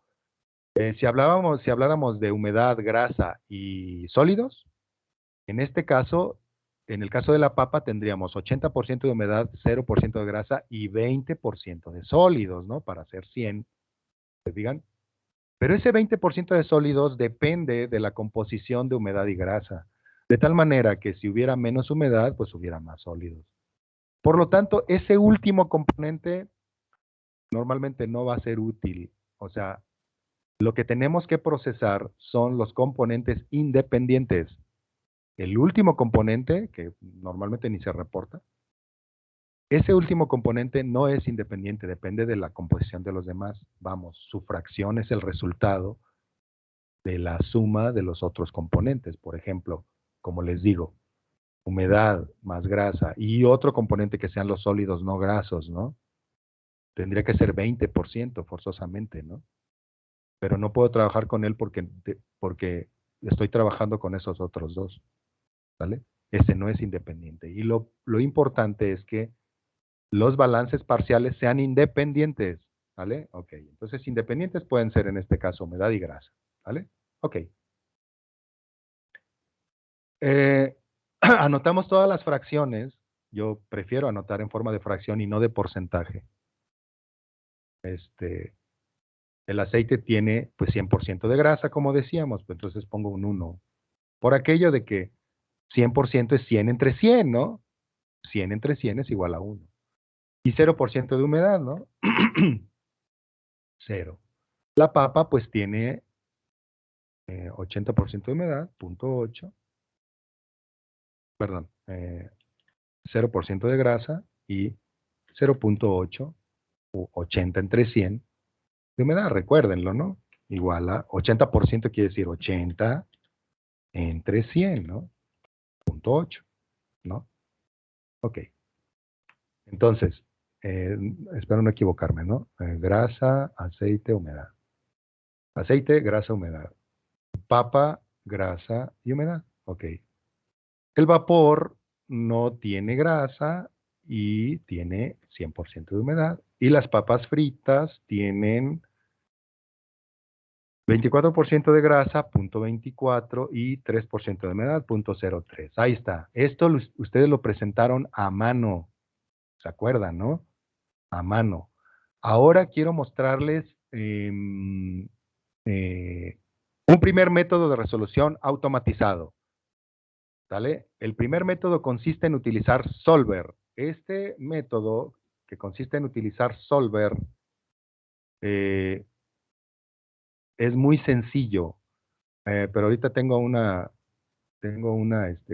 si habláramos de humedad, grasa y sólidos, en este caso, en el caso de la papa tendríamos 80% de humedad, 0% de grasa y 20% de sólidos, ¿no? Para hacer 100, ¿se digan? Pero ese 20% de sólidos depende de la composición de humedad y grasa. De tal manera que si hubiera menos humedad, pues hubiera más sólidos. Por lo tanto, ese último componente normalmente no va a ser útil. O sea, lo que tenemos que procesar son los componentes independientes. El último componente, que normalmente ni se reporta, ese último componente no es independiente, depende de la composición de los demás. Vamos, su fracción es el resultado de la suma de los otros componentes. Por ejemplo, como les digo, humedad más grasa y otro componente que sean los sólidos no grasos, ¿no? Tendría que ser 20% forzosamente, ¿no? Pero no puedo trabajar con él porque estoy trabajando con esos otros dos, ¿vale? Ese no es independiente. Y lo importante es que los balances parciales sean independientes, ¿vale? Ok, entonces independientes pueden ser en este caso humedad y grasa, ¿vale? Ok. Anotamos todas las fracciones. Yo prefiero anotar en forma de fracción y no de porcentaje. El aceite tiene pues 100% de grasa, como decíamos, pues entonces pongo un 1. Por aquello de que 100% es 100 entre 100, ¿no? 100 entre 100 es igual a 1. Y 0% de humedad, ¿no? 0. La papa pues tiene 80% de humedad, 0.8. Perdón, 0% de grasa y 0.8 o 80 entre 100 de humedad, recuérdenlo, ¿no? Igual a 80% quiere decir 80 entre 100, ¿no? 0.8, ¿no? Ok. Entonces, espero no equivocarme, ¿no? Grasa, aceite, humedad. Aceite, grasa, humedad. Papa, grasa y humedad. Ok. El vapor no tiene grasa y tiene 100% de humedad. Y las papas fritas tienen 24% de grasa, 0.24, y 3% de humedad, 0.03. Ahí está. Esto ustedes lo presentaron a mano. ¿Se acuerdan, no? A mano. Ahora quiero mostrarles un primer método de resolución automatizado. ¿Sale? El primer método consiste en utilizar Solver. Este método, que consiste en utilizar Solver, eh, es muy sencillo, pero ahorita tengo una,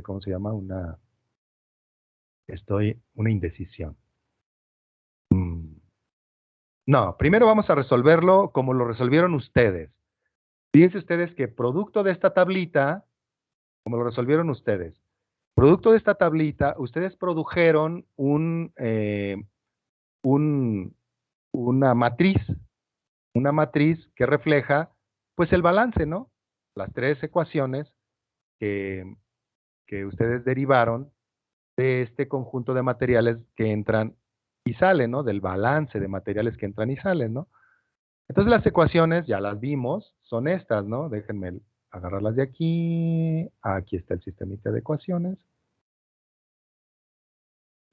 ¿cómo se llama? Una indecisión. No, primero vamos a resolverlo como lo resolvieron ustedes. Fíjense ustedes que producto de esta tablita, como lo resolvieron ustedes, producto de esta tablita, ustedes produjeron un, una matriz que refleja, pues, el balance, ¿no? Las tres ecuaciones que, que ustedes derivaron de este conjunto de materiales que entran y salen, ¿no? Del balance de materiales que entran y salen, ¿no? Entonces las ecuaciones, ya las vimos, son estas, ¿no? Déjenme agarrarlas de aquí. Aquí está el sistemita de ecuaciones.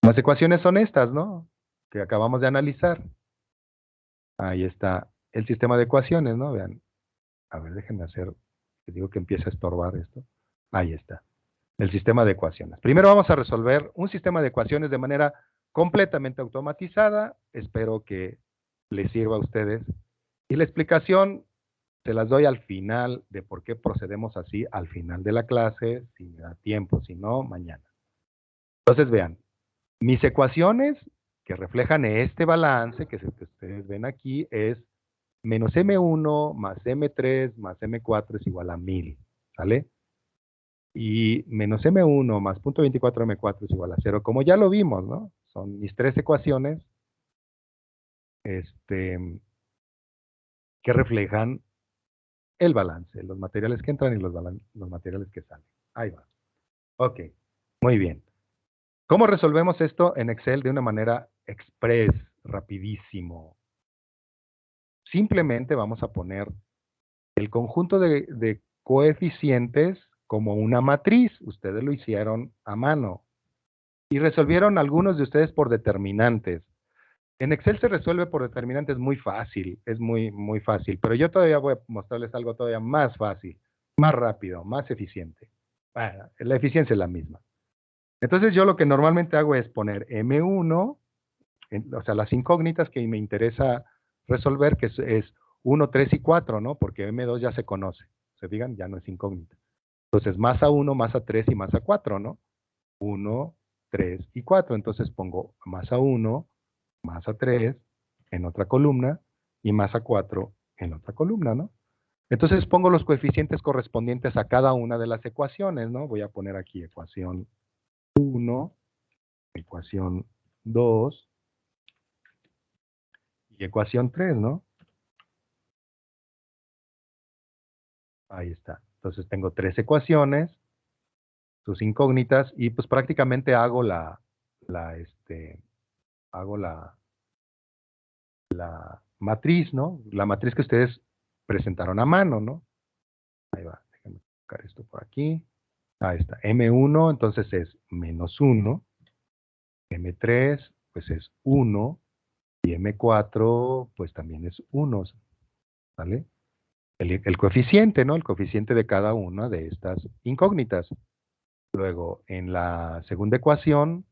Las ecuaciones son estas, ¿no? Que acabamos de analizar. Ahí está el sistema de ecuaciones, ¿no? Vean. A ver, déjenme hacer, que digo que empieza a estorbar esto. Ahí está. El sistema de ecuaciones. Primero vamos a resolver un sistema de ecuaciones de manera completamente automatizada. Espero que les sirva a ustedes. Y la explicación se las doy al final de por qué procedemos así al final de la clase, si me da tiempo, si no, mañana. Entonces vean, mis ecuaciones que reflejan este balance que ustedes ven aquí es menos M1 más M3 más M4 es igual a 1000, ¿sale? Y menos M1 más 0.24 M4 es igual a 0, como ya lo vimos, ¿no? Son mis tres ecuaciones que reflejan el balance, los materiales que entran y los materiales que salen. Ahí va. Ok, muy bien. ¿Cómo resolvemos esto en Excel de una manera express, rapidísimo? Simplemente vamos a poner el conjunto de coeficientes como una matriz. Ustedes lo hicieron a mano. Y resolvieron algunos de ustedes por determinantes. En Excel se resuelve por determinantes muy fácil, es muy fácil, pero yo todavía voy a mostrarles algo todavía más fácil, más rápido, más eficiente. Bueno, la eficiencia es la misma. Entonces yo lo que normalmente hago es poner M1, o sea, las incógnitas que me interesa resolver, que es 1, 3 y 4, ¿no? Porque M2 ya se conoce, se digan, ya no es incógnita. Entonces, más a 1, más a 3 y más a 4, ¿no? 1, 3 y 4. Entonces pongo más a 1, más a 3 en otra columna y más a 4 en otra columna, ¿no? Entonces pongo los coeficientes correspondientes a cada una de las ecuaciones, ¿no? Voy a poner aquí ecuación 1, ecuación 2 y ecuación 3, ¿no? Ahí está. Entonces tengo tres ecuaciones, sus incógnitas, y pues prácticamente hago hago la matriz, ¿no? La matriz que ustedes presentaron a mano, ¿no? Ahí va, déjenme buscar esto por aquí. Ahí está, M1 entonces es menos 1, M3 pues es 1 y M4 pues también es 1, ¿vale? El coeficiente, ¿no? El coeficiente de cada una de estas incógnitas. Luego, en la segunda ecuación,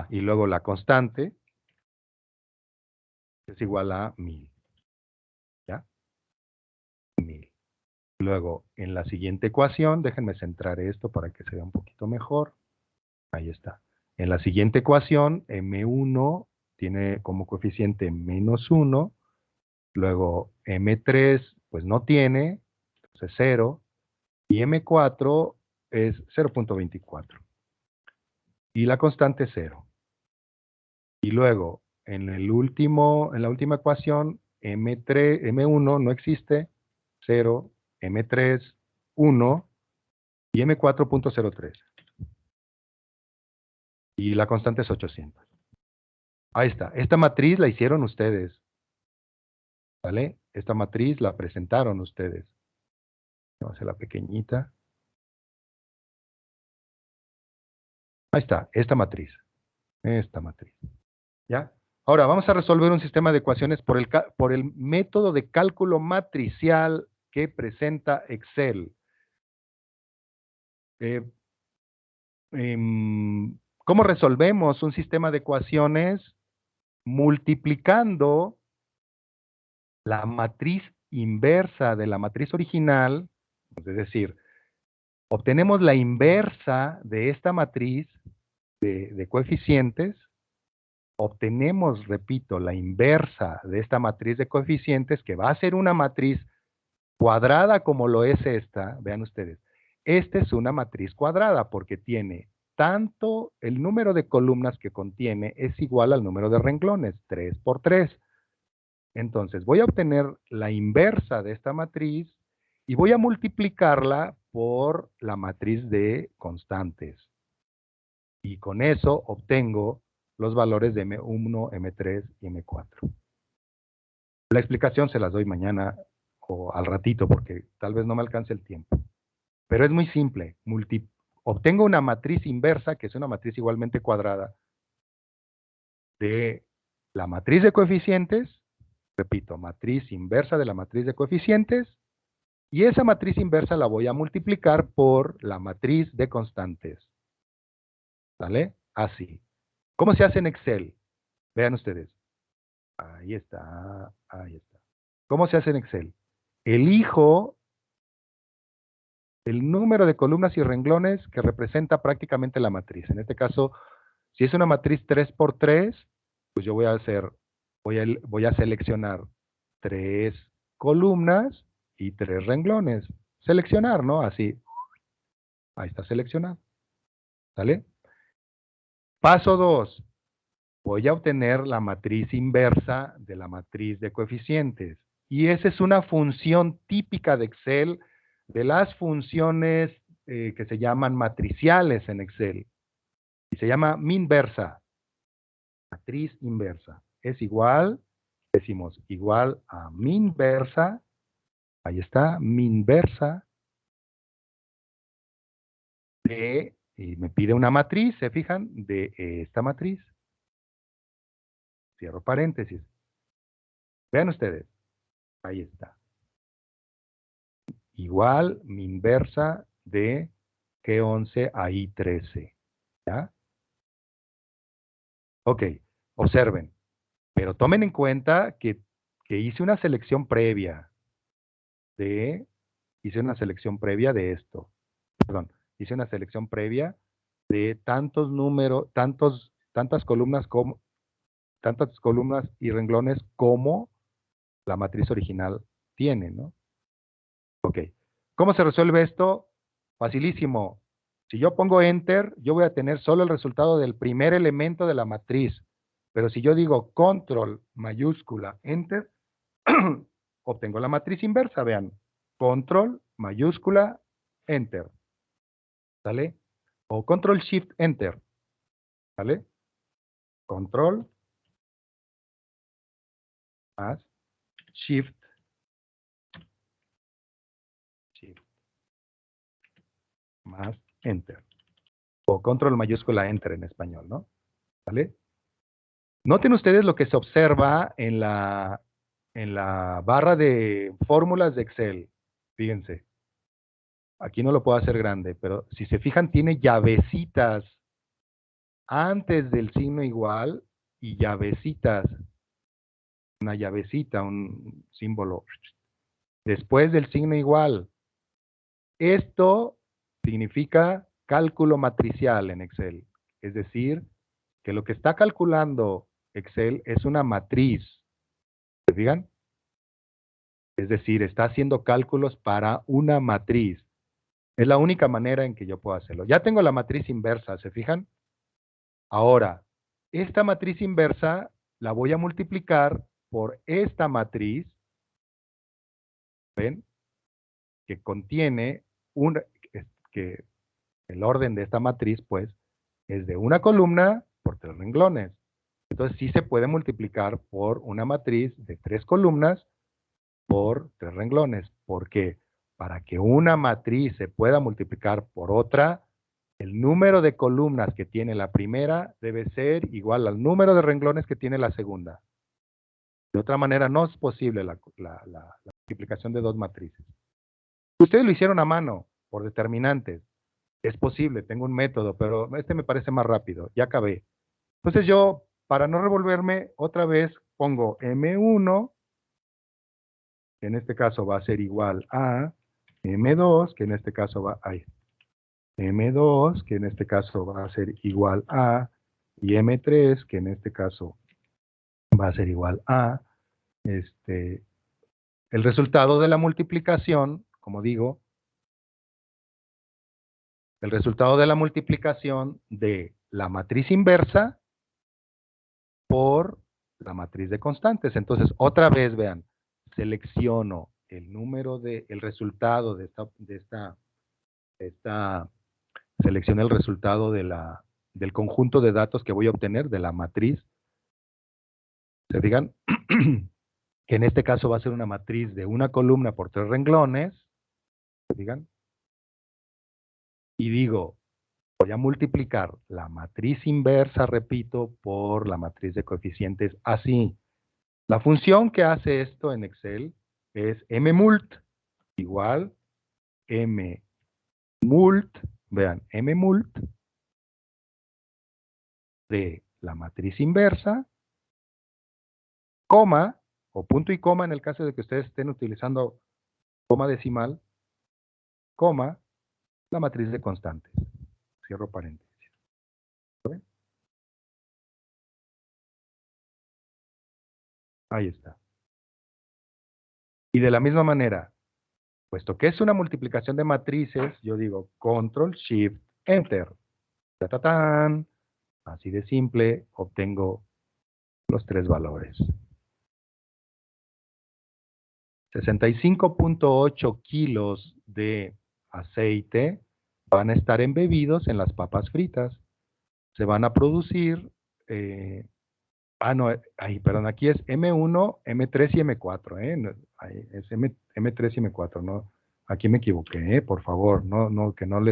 y luego la constante es igual a 1000, ¿ya? 1000. Luego, en la siguiente ecuación, déjenme centrar esto para que se vea un poquito mejor. Ahí está. En la siguiente ecuación, M1 tiene como coeficiente menos 1, luego M3 pues no tiene, entonces 0, y M4 es 0.24. Y la constante es 0. Y luego, en la última ecuación, M3, M1 no existe, 0, M3, 1 y M4.03. Y la constante es 800. Ahí está. Esta matriz la hicieron ustedes, ¿vale? Esta matriz la presentaron ustedes. Vamos a hacer la pequeñita. Ahí está, esta matriz. Esta matriz. ¿Ya? Ahora, vamos a resolver un sistema de ecuaciones por el método de cálculo matricial que presenta Excel. Eh, ¿Cómo resolvemos un sistema de ecuaciones? Multiplicando la matriz inversa de la matriz original, es decir, obtenemos la inversa de esta matriz de coeficientes, obtenemos, repito, la inversa de esta matriz de coeficientes, que va a ser una matriz cuadrada como lo es esta, vean ustedes, esta es una matriz cuadrada porque tiene tanto el número de columnas que contiene es igual al número de renglones, 3 por 3. Entonces voy a obtener la inversa de esta matriz y voy a multiplicarla por la matriz de constantes. Y con eso obtengo los valores de M1, M3 y M4. La explicación se las doy mañana o al ratito porque tal vez no me alcance el tiempo. Pero es muy simple. Obtengo una matriz inversa, que es una matriz igualmente cuadrada, de la matriz de coeficientes, repito, matriz inversa de la matriz de coeficientes, y esa matriz inversa la voy a multiplicar por la matriz de constantes. ¿Sale? Así. ¿Cómo se hace en Excel? Vean ustedes. Ahí está, ahí está. ¿Cómo se hace en Excel? Elijo el número de columnas y renglones que representa prácticamente la matriz. En este caso, si es una matriz 3 por 3, pues yo voy a seleccionar 3 columnas y 3 renglones. Seleccionar, ¿no? Así. Ahí está seleccionado. ¿Sale? Paso 2. Voy a obtener la matriz inversa de la matriz de coeficientes. Y esa es una función típica de Excel, de las funciones que se llaman matriciales en Excel. Y se llama minversa. Matriz inversa. Es igual, decimos igual a minversa. Ahí está, minversa de, y me pide una matriz, ¿se fijan? De esta matriz. Cierro paréntesis. Vean ustedes. Ahí está. Igual mi inversa de Q11 a I13. ¿Ya? Ok, observen. Pero tomen en cuenta que hice una selección previa de esto. Perdón, hice una selección previa de tantas columnas y renglones como la matriz original tiene, ¿no? Ok. ¿Cómo se resuelve esto? Facilísimo. Si yo pongo Enter, yo voy a tener solo el resultado del primer elemento de la matriz. Pero si yo digo Control mayúscula Enter, obtengo la matriz inversa, vean. Control mayúscula Enter. ¿Sale? O Control Shift Enter. ¿Sale? Control más Shift más Enter. O Control mayúscula Enter en español, ¿no? ¿Vale? Noten ustedes lo que se observa en la barra de fórmulas de Excel. Fíjense. Aquí no lo puedo hacer grande, pero si se fijan, tiene llavecitas antes del signo igual y llavecitas. Una llavecita, un símbolo. Después del signo igual. Esto significa cálculo matricial en Excel. Es decir, que lo que está calculando Excel es una matriz. ¿Se fijan? Es decir, está haciendo cálculos para una matriz. Es la única manera en que yo puedo hacerlo. Ya tengo la matriz inversa, ¿se fijan? Ahora, esta matriz inversa la voy a multiplicar por esta matriz, ¿ven? Que contiene que el orden de esta matriz, pues, es de una columna por 3 renglones. Entonces, sí se puede multiplicar por una matriz de 3 columnas por 3 renglones. ¿Por qué? Para que una matriz se pueda multiplicar por otra, el número de columnas que tiene la primera debe ser igual al número de renglones que tiene la segunda. De otra manera, no es posible la multiplicación de dos matrices. Ustedes lo hicieron a mano, por determinantes. Es posible, tengo un método, pero este me parece más rápido. Ya acabé. Entonces yo, para no revolverme, otra vez pongo M1, que en este caso va a ser igual a M2, que en este caso va a M2, que en este caso va a ser igual a, y M3, que en este caso va a ser igual a, el resultado de la multiplicación, como digo, el resultado de la multiplicación de la matriz inversa por la matriz de constantes. Entonces, otra vez, vean, selecciono el número el resultado de selecciono el resultado del conjunto de datos que voy a obtener de la matriz. Se fijan que en este caso va a ser una matriz de una columna por 3 renglones. Se fijan. Y digo, voy a multiplicar la matriz inversa, repito, por la matriz de coeficientes así. La función que hace esto en Excel es mmult igual mmult, vean, mmult de la matriz inversa, coma, o punto y coma en el caso de que ustedes estén utilizando coma decimal, coma, la matriz de constantes. Cierro paréntesis. ¿Ven? Ahí está. Y de la misma manera, puesto que es una multiplicación de matrices, yo digo Control, Shift, Enter. Ta, ta, tan. Así de simple, obtengo los tres valores. 65.8 kilos de aceite van a estar embebidos en las papas fritas. Se van a producir, no, perdón, aquí es M1, M3 y M4, es M3 y M4, no, aquí me equivoqué, por favor, que no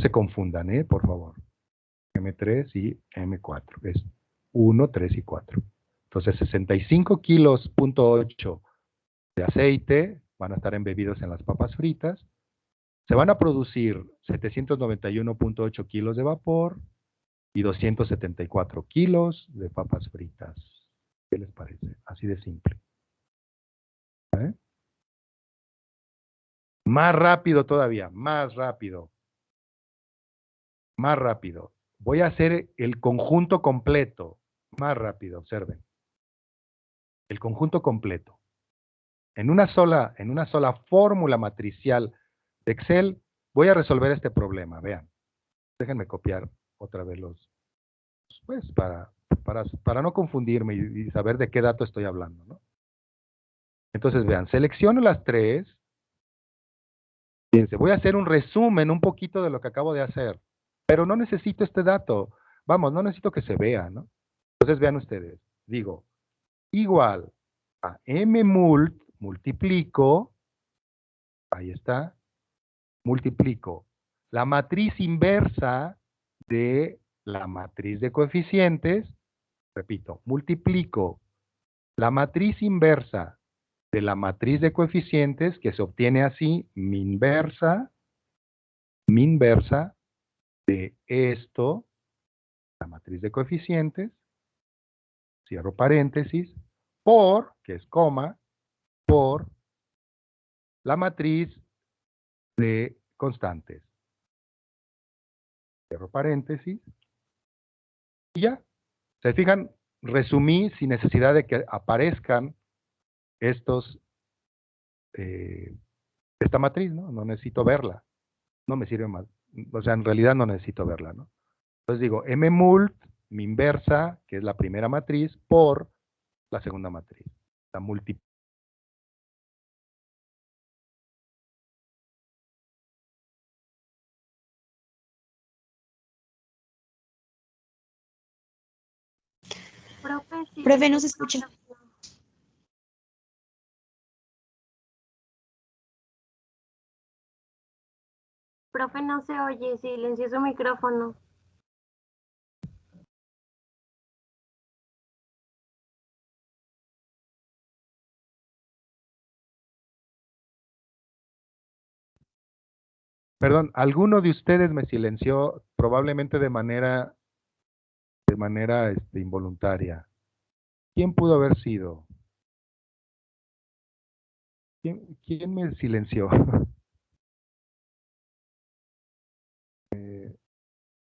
se confundan, por favor. M3 y M4, es 1, 3 y 4. Entonces, 65 kilos, .8 de aceite van a estar embebidos en las papas fritas. Se van a producir 791.8 kilos de vapor y 274 kilos de papas fritas. ¿Qué les parece? Así de simple. ¿Eh? Más rápido todavía, más rápido. Más rápido. Voy a hacer el conjunto completo. Más rápido, observen. El conjunto completo. En una sola fórmula matricial de Excel, voy a resolver este problema. Vean. Déjenme copiar otra vez pues para no confundirme y saber de qué dato estoy hablando, ¿no? Entonces, vean, selecciono las tres. Fíjense, voy a hacer un resumen un poquito de lo que acabo de hacer, pero no necesito este dato. Vamos, no necesito que se vea, ¿no? Entonces, vean ustedes. Digo, igual a mmult, multiplico, ahí está, multiplico la matriz inversa de la matriz de coeficientes, repito, multiplico la matriz inversa de la matriz de coeficientes, que se obtiene así, minversa de esto, la matriz de coeficientes, cierro paréntesis, por, que es coma, por la matriz de constantes. Cierro paréntesis. Y ya. ¿Se fijan? Resumí sin necesidad de que aparezcan esta matriz, ¿no? No necesito verla. No me sirve más. O sea, en realidad no necesito verla, ¿no? Entonces digo, mmult, mi inversa, que es la primera matriz, por la segunda matriz. La multiplicación. Profe, ¿nos escucha? profe no se oye, silenció su micrófono. Perdón, alguno de ustedes me silenció probablemente de manera involuntaria. ¿Quién pudo haber sido? ¿Quién me silenció?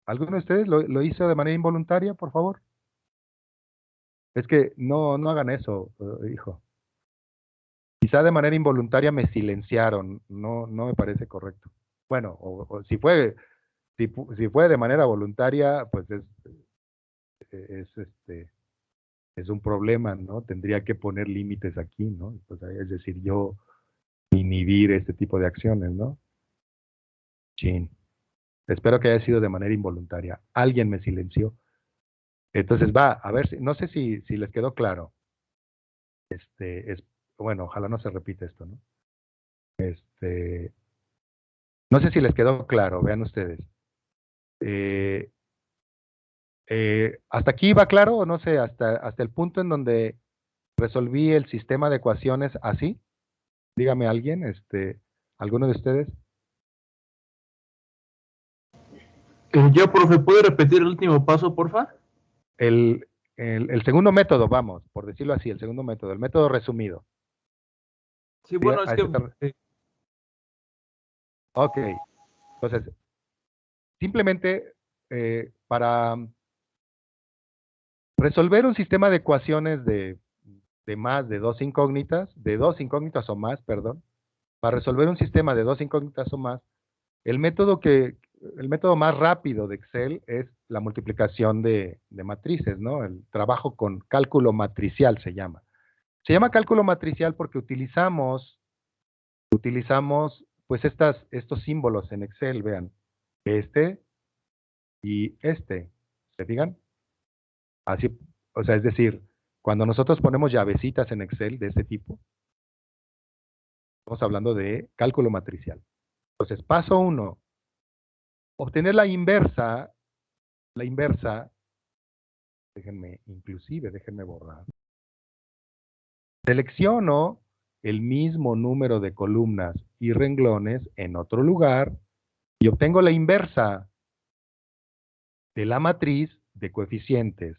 ¿Alguno de ustedes lo hizo de manera involuntaria, por favor? Es que no hagan eso, hijo. Quizá de manera involuntaria me silenciaron, no me parece correcto. Bueno, o si fue de manera voluntaria, pues es, este, es un problema, ¿no? Tendría que poner límites aquí, ¿no? Pues, es decir, yo inhibir este tipo de acciones, ¿no? Chin. Espero que haya sido de manera involuntaria. Alguien me silenció. Entonces va, a ver, no sé si les quedó claro. Bueno, ojalá no se repita esto, ¿no? No sé si les quedó claro, vean ustedes. Eh, ¿Hasta aquí va claro o no sé, hasta el punto en donde resolví el sistema de ecuaciones así? Dígame alguien, ¿alguno de ustedes? Yo, profe, ¿puede repetir el último paso, porfa? El segundo método, vamos, por decirlo así, el segundo método, el método resumido. Sí, ¿Sí? bueno, es que... Ok, entonces, simplemente para resolver un sistema de ecuaciones de más de dos incógnitas o más, perdón, para resolver un sistema de dos incógnitas o más, el método más rápido de Excel es la multiplicación de matrices, ¿no? El trabajo con cálculo matricial se llama. Se llama cálculo matricial porque utilizamos pues estos símbolos en Excel, vean, este y este, ¿se fijan? Así, o sea, es decir, cuando nosotros ponemos llavecitas en Excel de este tipo, estamos hablando de cálculo matricial. Entonces, paso 1, obtener la inversa, déjenme borrar. Selecciono el mismo número de columnas y renglones en otro lugar y obtengo la inversa de la matriz de coeficientes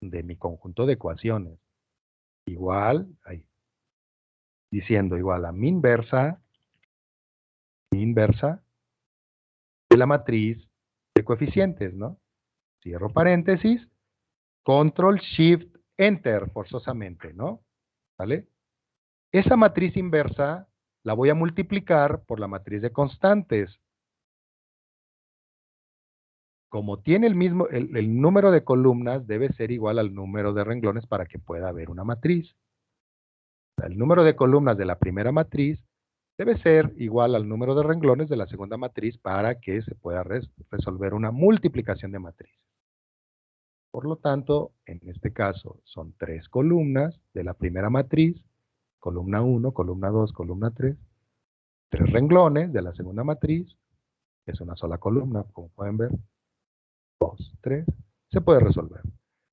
de mi conjunto de ecuaciones. Igual, ahí, diciendo igual a mi inversa de la matriz de coeficientes, ¿no? Cierro paréntesis, control, shift, enter, forzosamente, ¿no? ¿Vale? Esa matriz inversa la voy a multiplicar por la matriz de constantes. Como tiene el número de columnas, debe ser igual al número de renglones para que pueda haber una matriz. El número de columnas de la primera matriz debe ser igual al número de renglones de la segunda matriz para que se pueda resolver una multiplicación de matrices. Por lo tanto, en este caso son 3 columnas de la primera matriz, columna 1, columna 2, columna 3, 3 renglones de la segunda matriz, que es una sola columna, como pueden ver, 2, 3, se puede resolver.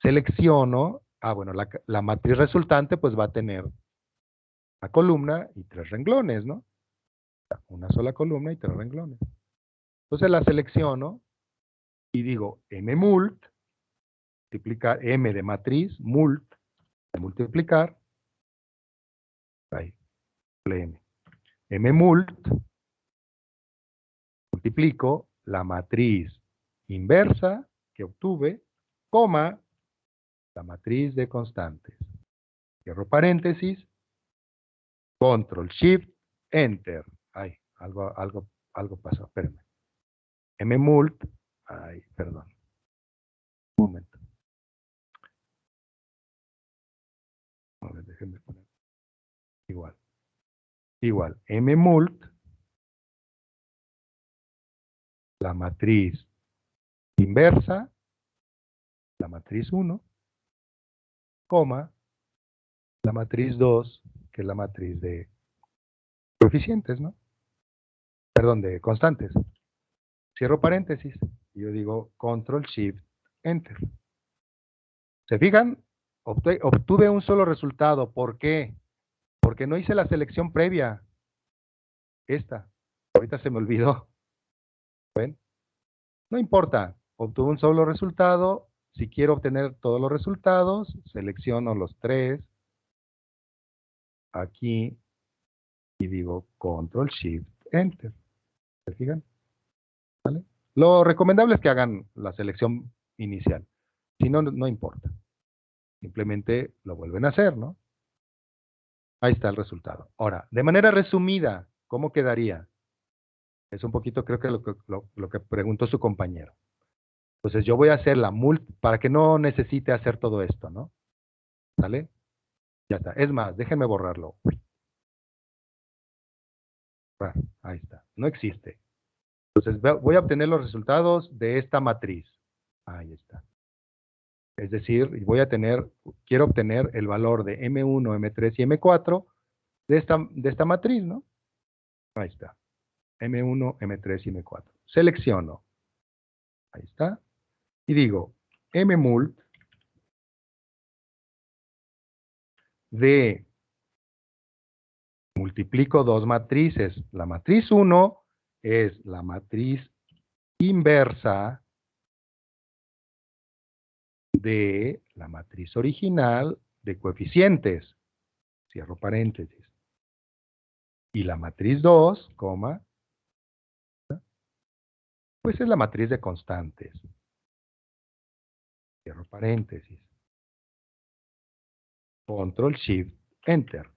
Selecciono, bueno, la matriz resultante pues va a tener una columna y 3 renglones, ¿no? Una sola columna y 3 renglones. Entonces la selecciono y digo mmult, multiplicar, m de matriz, mult, de multiplicar, ahí, m. mmult, multiplico la matriz inversa que obtuve, coma, la matriz de constantes. Cierro paréntesis, control, shift, enter. Ay, algo pasó, espérenme. mmult, ay, perdón. Un momento. A ver, déjenme poner. Igual, mmult, la matriz inversa, la matriz 1, coma, la matriz 2, que es la matriz de coeficientes, ¿no? Perdón, de constantes. cierro paréntesis, y yo digo Control Shift Enter. ¿Se fijan? Obtuve un solo resultado. ¿Por qué? Porque no hice la selección previa. Esta. Ahorita se me olvidó. ¿Ven? No importa. Obtuve un solo resultado. Si quiero obtener todos los resultados, selecciono los 3 aquí y digo Control Shift Enter. ¿Se fijan? ¿Vale? Lo recomendable es que hagan la selección inicial. Si no, no importa. Simplemente lo vuelven a hacer, ¿no? Ahí está el resultado. Ahora, de manera resumida, ¿cómo quedaría? Es un poquito, creo que lo que preguntó su compañero. Entonces yo voy a hacer la para que no necesite hacer todo esto, ¿no? ¿Sale? Ya está. Es más, déjenme borrarlo. Ahí está. No existe. Entonces voy a obtener los resultados de esta matriz. Ahí está. Es decir, quiero obtener el valor de M1, M3 y M4 de esta matriz, ¿no? Ahí está. M1, M3 y M4. Selecciono. Ahí está. Y digo, mmult de, multiplico dos matrices. La matriz 1 es la matriz inversa de la matriz original de coeficientes. Cierro paréntesis. Y la matriz 2, coma, pues es la matriz de constantes. Cierro paréntesis. Control Shift Enter.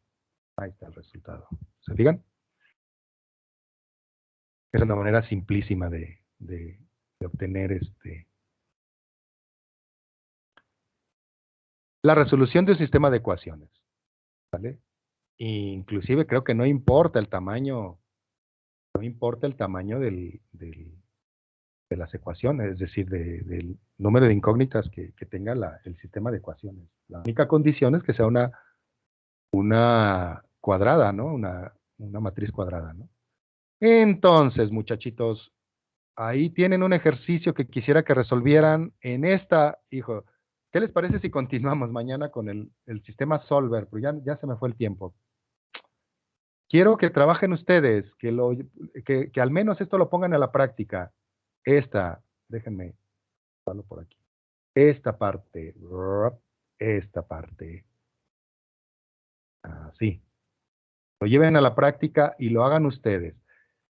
Ahí está el resultado. ¿Se fijan? Es una manera simplísima de obtener la resolución de un sistema de ecuaciones. ¿Vale? Inclusive creo que no importa el tamaño de las ecuaciones, es decir, del número de incógnitas que tenga el sistema de ecuaciones. La única condición es que sea una cuadrada, ¿no? Una matriz cuadrada, ¿no? Entonces, muchachitos, ahí tienen un ejercicio que quisiera que resolvieran en esta, hijo. ¿Qué les parece si continuamos mañana con el sistema Solver? Pero ya se me fue el tiempo. Quiero que trabajen ustedes, que al menos esto lo pongan a la práctica. Déjenme darlo por aquí. Esta parte, así. Lo lleven a la práctica y lo hagan ustedes.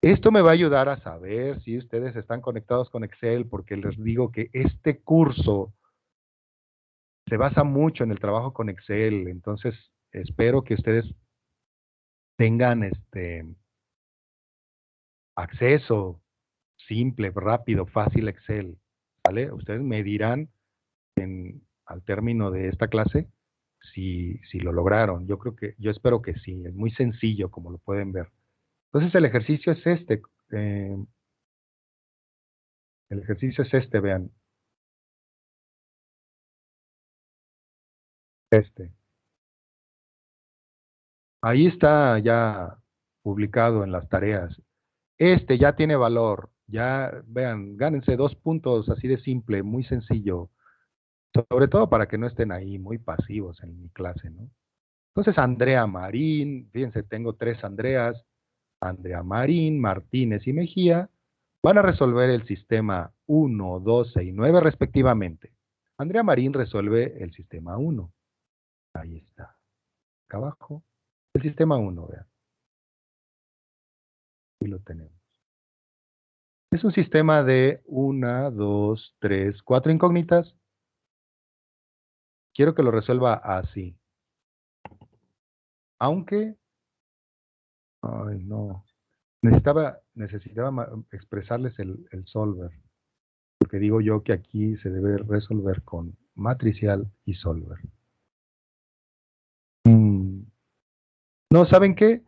Esto me va a ayudar a saber si ustedes están conectados con Excel, porque les digo que este curso se basa mucho en el trabajo con Excel. Entonces, espero que ustedes tengan acceso simple, rápido, fácil Excel. ¿Vale? Ustedes me dirán al término de esta clase si lo lograron. Yo espero que sí. Es muy sencillo, como lo pueden ver. Entonces, el ejercicio es este. Vean. Ahí está ya publicado en las tareas. Ya tiene valor. Ya, vean, gánense 2 puntos así de simple, muy sencillo. Sobre todo para que no estén ahí muy pasivos en mi clase, ¿no? Entonces, Andrea Marín, fíjense, tengo 3 Andreas, Andrea Marín, Martínez y Mejía, van a resolver el sistema 1, 12 y 9 respectivamente. Andrea Marín resuelve el sistema 1. Ahí está. Acá abajo. El sistema 1, vean. Aquí lo tenemos. Es un sistema de 1, 2, 3, 4 incógnitas. Quiero que lo resuelva así. Aunque, ay no, necesitaba expresarles el solver. Porque digo yo que aquí se debe resolver con matricial y solver. No, ¿saben qué?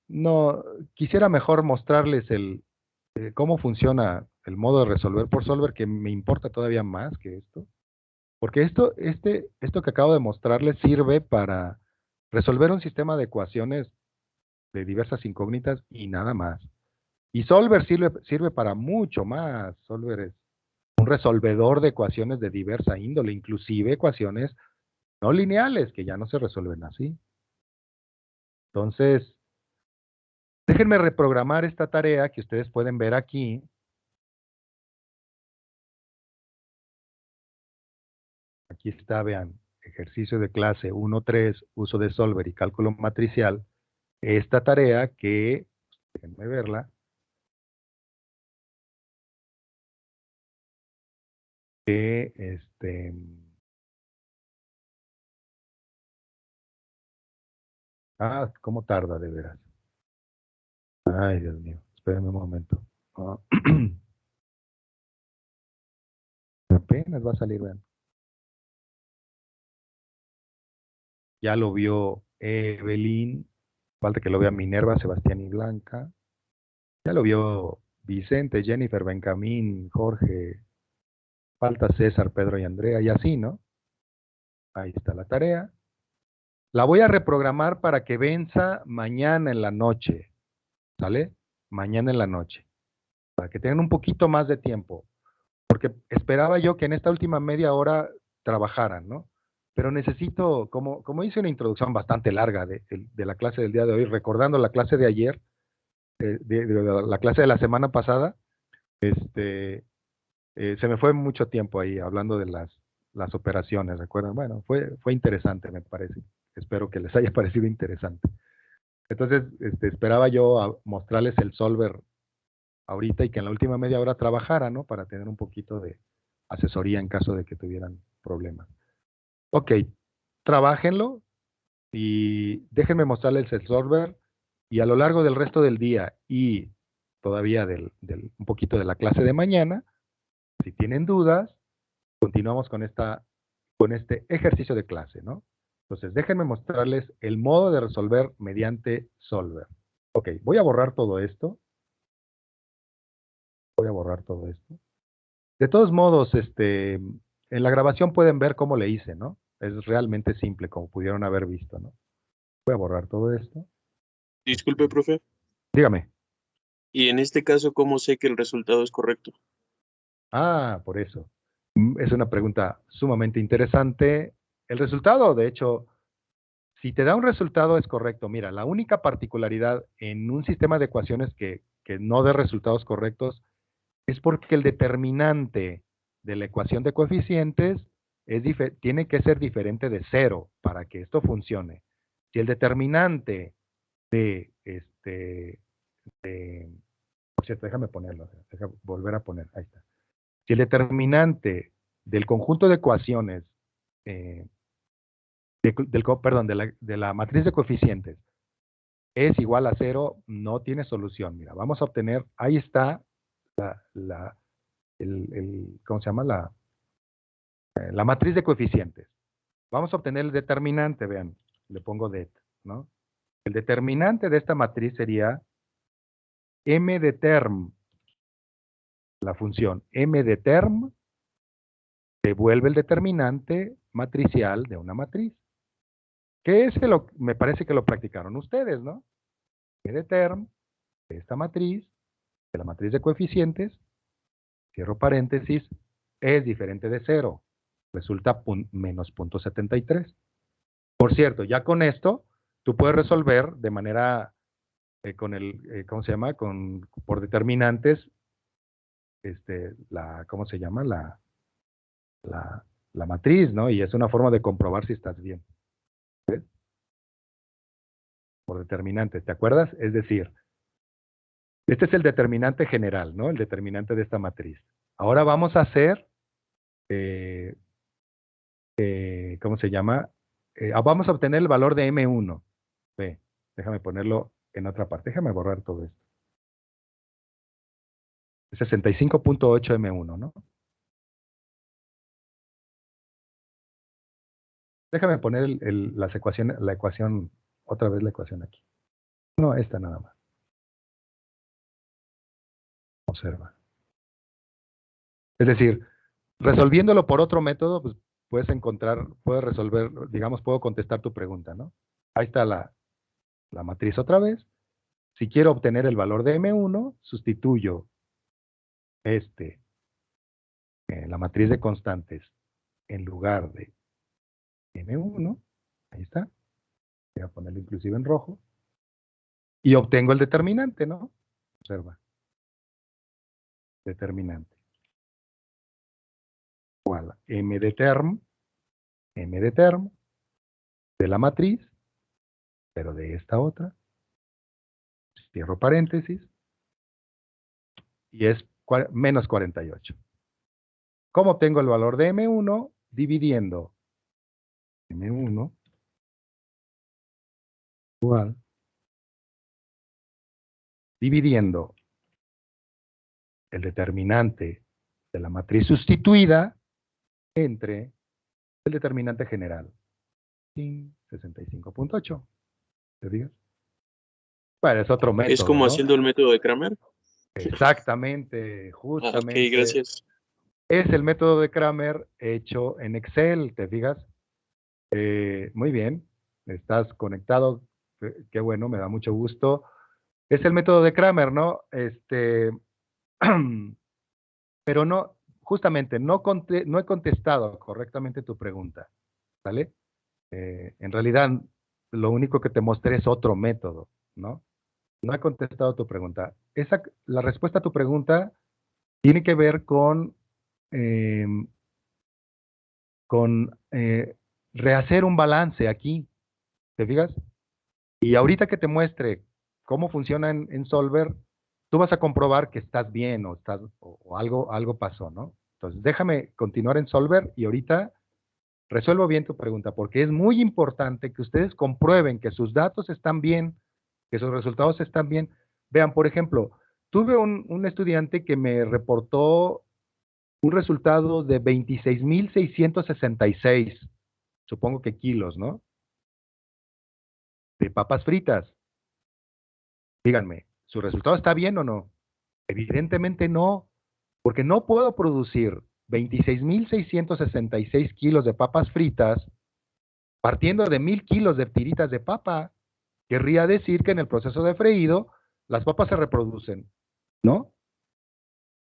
No, quisiera mejor mostrarles cómo funciona el modo de resolver por solver, que me importa todavía más que esto. Porque esto que acabo de mostrarles sirve para resolver un sistema de ecuaciones de diversas incógnitas y nada más. Y Solver sirve para mucho más. Solver es un resolvedor de ecuaciones de diversa índole, inclusive ecuaciones no lineales, que ya no se resuelven así. Entonces, déjenme reprogramar esta tarea que ustedes pueden ver aquí. Aquí está, vean, ejercicio de clase 1.3, uso de Solver y cálculo matricial. Esta tarea que, déjenme verla, que cómo tarda de veras. Ay, Dios mío, espérenme un momento. Ah, apenas va a salir, vean. Ya lo vio Evelyn, falta que lo vea Minerva, Sebastián y Blanca. Ya lo vio Vicente, Jennifer, Benjamín, Jorge, falta César, Pedro y Andrea, y así, ¿no? Ahí está la tarea. La voy a reprogramar para que venza mañana en la noche, ¿sale? Mañana en la noche, para que tengan un poquito más de tiempo, porque esperaba yo que en esta última media hora trabajaran, ¿no? Pero necesito, como hice una introducción bastante larga de la clase del día de hoy, recordando la clase de ayer, de la clase de la semana pasada, se me fue mucho tiempo ahí hablando de las operaciones, ¿recuerdan? Bueno, fue interesante, me parece. Espero que les haya parecido interesante. Entonces, esperaba yo mostrarles el solver ahorita y que en la última media hora trabajara, ¿no? Para tener un poquito de asesoría en caso de que tuvieran problemas. Ok, trabájenlo y déjenme mostrarles el solver y a lo largo del resto del día y todavía un poquito de la clase de mañana, si tienen dudas, continuamos con este ejercicio de clase, ¿no? Entonces, déjenme mostrarles el modo de resolver mediante Solver. Ok, voy a borrar todo esto. Voy a borrar todo esto. De todos modos, en la grabación pueden ver cómo le hice, ¿no? Es realmente simple, como pudieron haber visto, ¿no? Voy a borrar todo esto. Disculpe, profe. Dígame. Y en este caso, ¿cómo sé que el resultado es correcto? Por eso. Es una pregunta sumamente interesante. El resultado, de hecho, si te da un resultado es correcto. Mira, la única particularidad en un sistema de ecuaciones que no dé resultados correctos es porque el determinante de la ecuación de coeficientes tiene que ser diferente de cero para que esto funcione. Si el determinante por cierto, déjame ponerlo, déjame volver a poner, ahí está. Si el determinante del conjunto de ecuaciones, perdón, de la matriz de coeficientes es igual a cero, no tiene solución. Mira, vamos a obtener, ahí está ¿cómo se llama? La matriz de coeficientes. Vamos a obtener el determinante, vean, le pongo det, ¿no? El determinante de esta matriz sería m de term, la función m de term devuelve el determinante matricial de una matriz. Que me parece que lo practicaron ustedes, ¿no? M de term de esta matriz, de la matriz de coeficientes, cierro paréntesis, es diferente de cero. Resulta menos 0.73. Por cierto, ya con esto, tú puedes resolver de manera, ¿cómo se llama? Por determinantes, ¿cómo se llama? La matriz, ¿no? Y es una forma de comprobar si estás bien. ¿Ves? Por determinantes, ¿te acuerdas? Es decir, este es el determinante general, ¿no? El determinante de esta matriz. Ahora vamos a hacer, ¿cómo se llama? Vamos a obtener el valor de M1. Ve, déjame ponerlo en otra parte. Déjame borrar todo esto. 65.8 M1, ¿no? Déjame poner la ecuación, otra vez la ecuación aquí. No, esta nada más. Observa. Es decir, resolviéndolo por otro método, pues puedes resolver, digamos, puedo contestar tu pregunta, ¿no? Ahí está la matriz otra vez. Si quiero obtener el valor de M1, sustituyo la matriz de constantes en lugar de M1, ahí está, voy a ponerlo inclusive en rojo, y obtengo el determinante, ¿no? Observa. Determinante. Igual a M de term de la matriz, pero de esta otra. Cierro paréntesis. Y es menos 48. ¿Cómo obtengo el valor de M1? Dividiendo M1 igual. Dividiendo el determinante de la matriz sustituida entre el determinante general. 65.8. ¿Te digas? Bueno, es otro método, Es como ¿no? haciendo el método de Kramer. Exactamente, Ah, ok, justamente. gracias. Es el método de Kramer hecho en Excel, ¿te fijas? Muy bien, estás conectado, qué bueno, me da mucho gusto. Es el método de Kramer, ¿no? Pero no, justamente, no he contestado correctamente tu pregunta, ¿vale? En realidad, lo único que te mostré es otro método, ¿no? No he contestado tu pregunta. La respuesta a tu pregunta tiene que ver con rehacer un balance aquí, ¿te fijas? Y ahorita que te muestre cómo funciona en Solver, tú vas a comprobar que estás bien o algo pasó, ¿no? Entonces, déjame continuar en Solver y ahorita resuelvo bien tu pregunta, porque es muy importante que ustedes comprueben que sus datos están bien, que sus resultados están bien. Vean, por ejemplo, tuve un estudiante que me reportó un resultado de 26,666, supongo que kilos, ¿no? De papas fritas. Díganme, ¿su resultado está bien o no? Evidentemente no, porque no puedo producir 26,666 kilos de papas fritas partiendo de 1,000 kilos de tiritas de papa. Querría decir que en el proceso de freído las papas se reproducen, ¿no?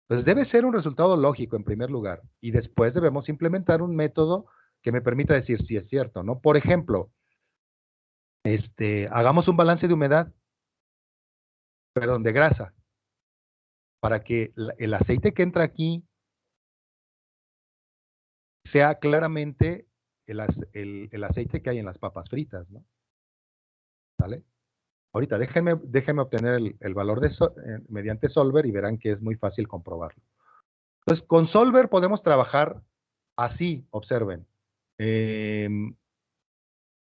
Entonces debe ser un resultado lógico en primer lugar y después debemos implementar un método que me permita decir si es cierto, ¿no? Por ejemplo, hagamos un balance de humedad, perdón, de grasa, para que el aceite que entra aquí sea claramente el aceite que hay en las papas fritas, ¿no? ¿Vale? Ahorita déjenme obtener el valor mediante Solver y verán que es muy fácil comprobarlo. Entonces, con Solver podemos trabajar así, observen.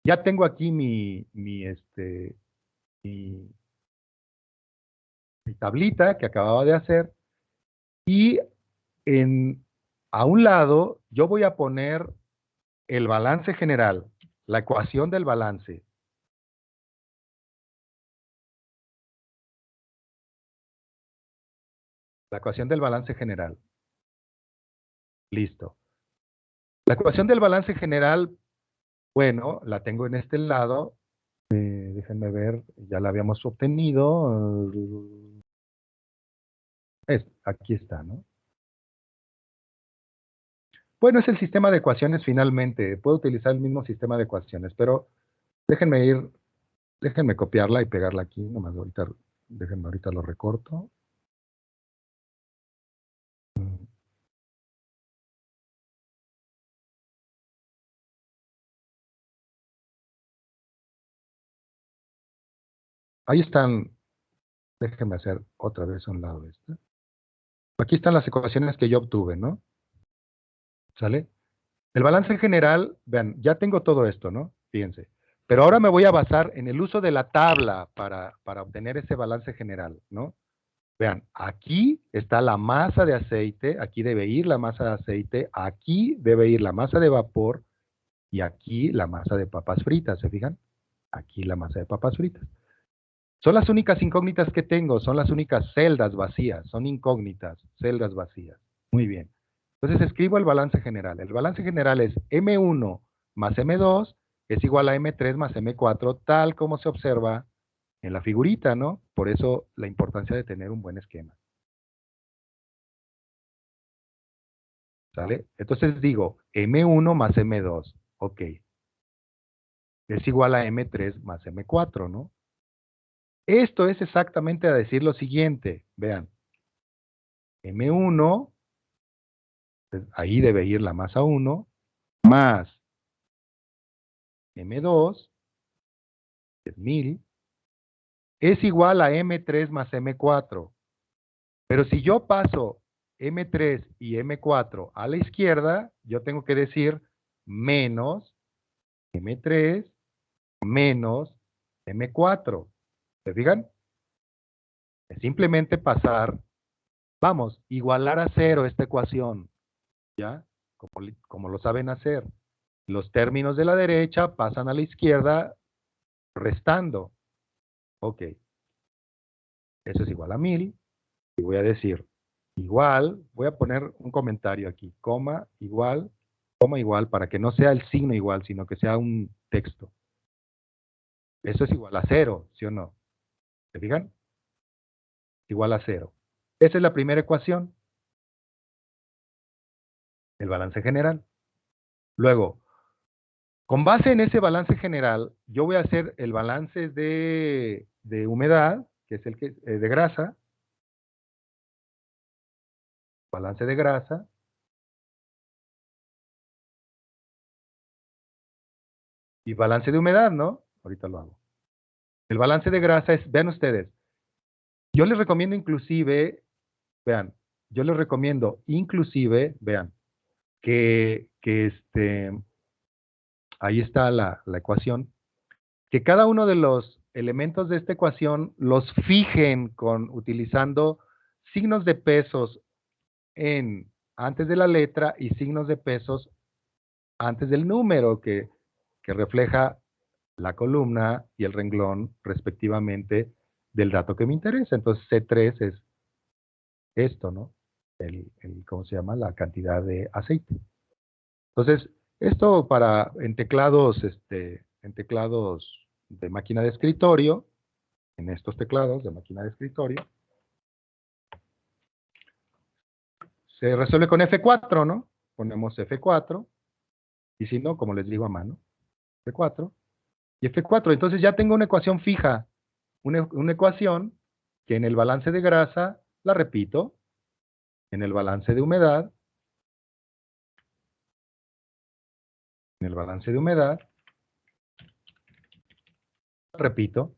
Ya tengo aquí mi tablita que acababa de hacer y a un lado yo voy a poner el balance general, la ecuación del balance. La ecuación del balance general. Listo. La ecuación del balance general, bueno, la tengo en este lado. Déjenme ver, ya la habíamos obtenido. Aquí está, ¿no? Bueno, es el sistema de ecuaciones finalmente. Puedo utilizar el mismo sistema de ecuaciones, pero déjenme copiarla y pegarla aquí. Nomás déjenme ahorita lo recorto. Ahí están. Déjenme hacer otra vez a un lado esta. Aquí están las ecuaciones que yo obtuve, ¿no? ¿Sale? El balance general, vean, ya tengo todo esto, ¿no? Fíjense. Pero ahora me voy a basar en el uso de la tabla para obtener ese balance general, ¿no? Vean, aquí está la masa de aceite, aquí debe ir la masa de aceite, aquí debe ir la masa de vapor y aquí la masa de papas fritas, ¿se fijan? Aquí la masa de papas fritas. Son las únicas incógnitas que tengo, son las únicas celdas vacías, son incógnitas, celdas vacías. Muy bien. Entonces escribo el balance general. El balance general es M1 más M2 es igual a M3 más M4, tal como se observa en la figurita, ¿no? Por eso la importancia de tener un buen esquema. ¿Sale? Entonces digo, M1 más M2, ok. Es igual a M3 más M4, ¿no? Esto es exactamente a decir lo siguiente, vean. M1, pues, ahí debe ir la masa 1, más M2, que es 1000, es igual a M3 más M4. Pero si yo paso M3 y M4 a la izquierda, yo tengo que decir menos M3 menos M4. ¿Se fijan? Es simplemente pasar, vamos, igualar a cero esta ecuación, ¿ya? Como lo saben hacer. Los términos de la derecha pasan a la izquierda restando. Ok. Eso es igual a 1000. Y voy a decir igual, voy a poner un comentario aquí, coma igual, para que no sea el signo igual, sino que sea un texto. Eso es igual a 0, ¿sí o no? ¿Se fijan? Igual a 0. Esa es la primera ecuación. El balance general. Luego, con base en ese balance general, yo voy a hacer el balance de humedad, que es el que de grasa, balance de grasa, y balance de humedad, ¿no? Ahorita lo hago. El balance de grasa es, vean ustedes, yo les recomiendo inclusive, vean, yo les recomiendo inclusive, vean, que ahí está la ecuación, que cada uno de los elementos de esta ecuación los fijen utilizando signos de pesos antes de la letra y signos de pesos antes del número que refleja la columna y el renglón respectivamente del dato que me interesa. Entonces C3 es esto, ¿no? ¿Cómo se llama? La cantidad de aceite. Entonces, esto en teclados de máquina de escritorio, en estos teclados de máquina de escritorio, se resuelve con F4, ¿no? Ponemos F4, y si no, como les digo a mano, F4, y F4. Entonces ya tengo una ecuación fija, una ecuación que en el balance de grasa, la repito, en el balance de humedad, repito,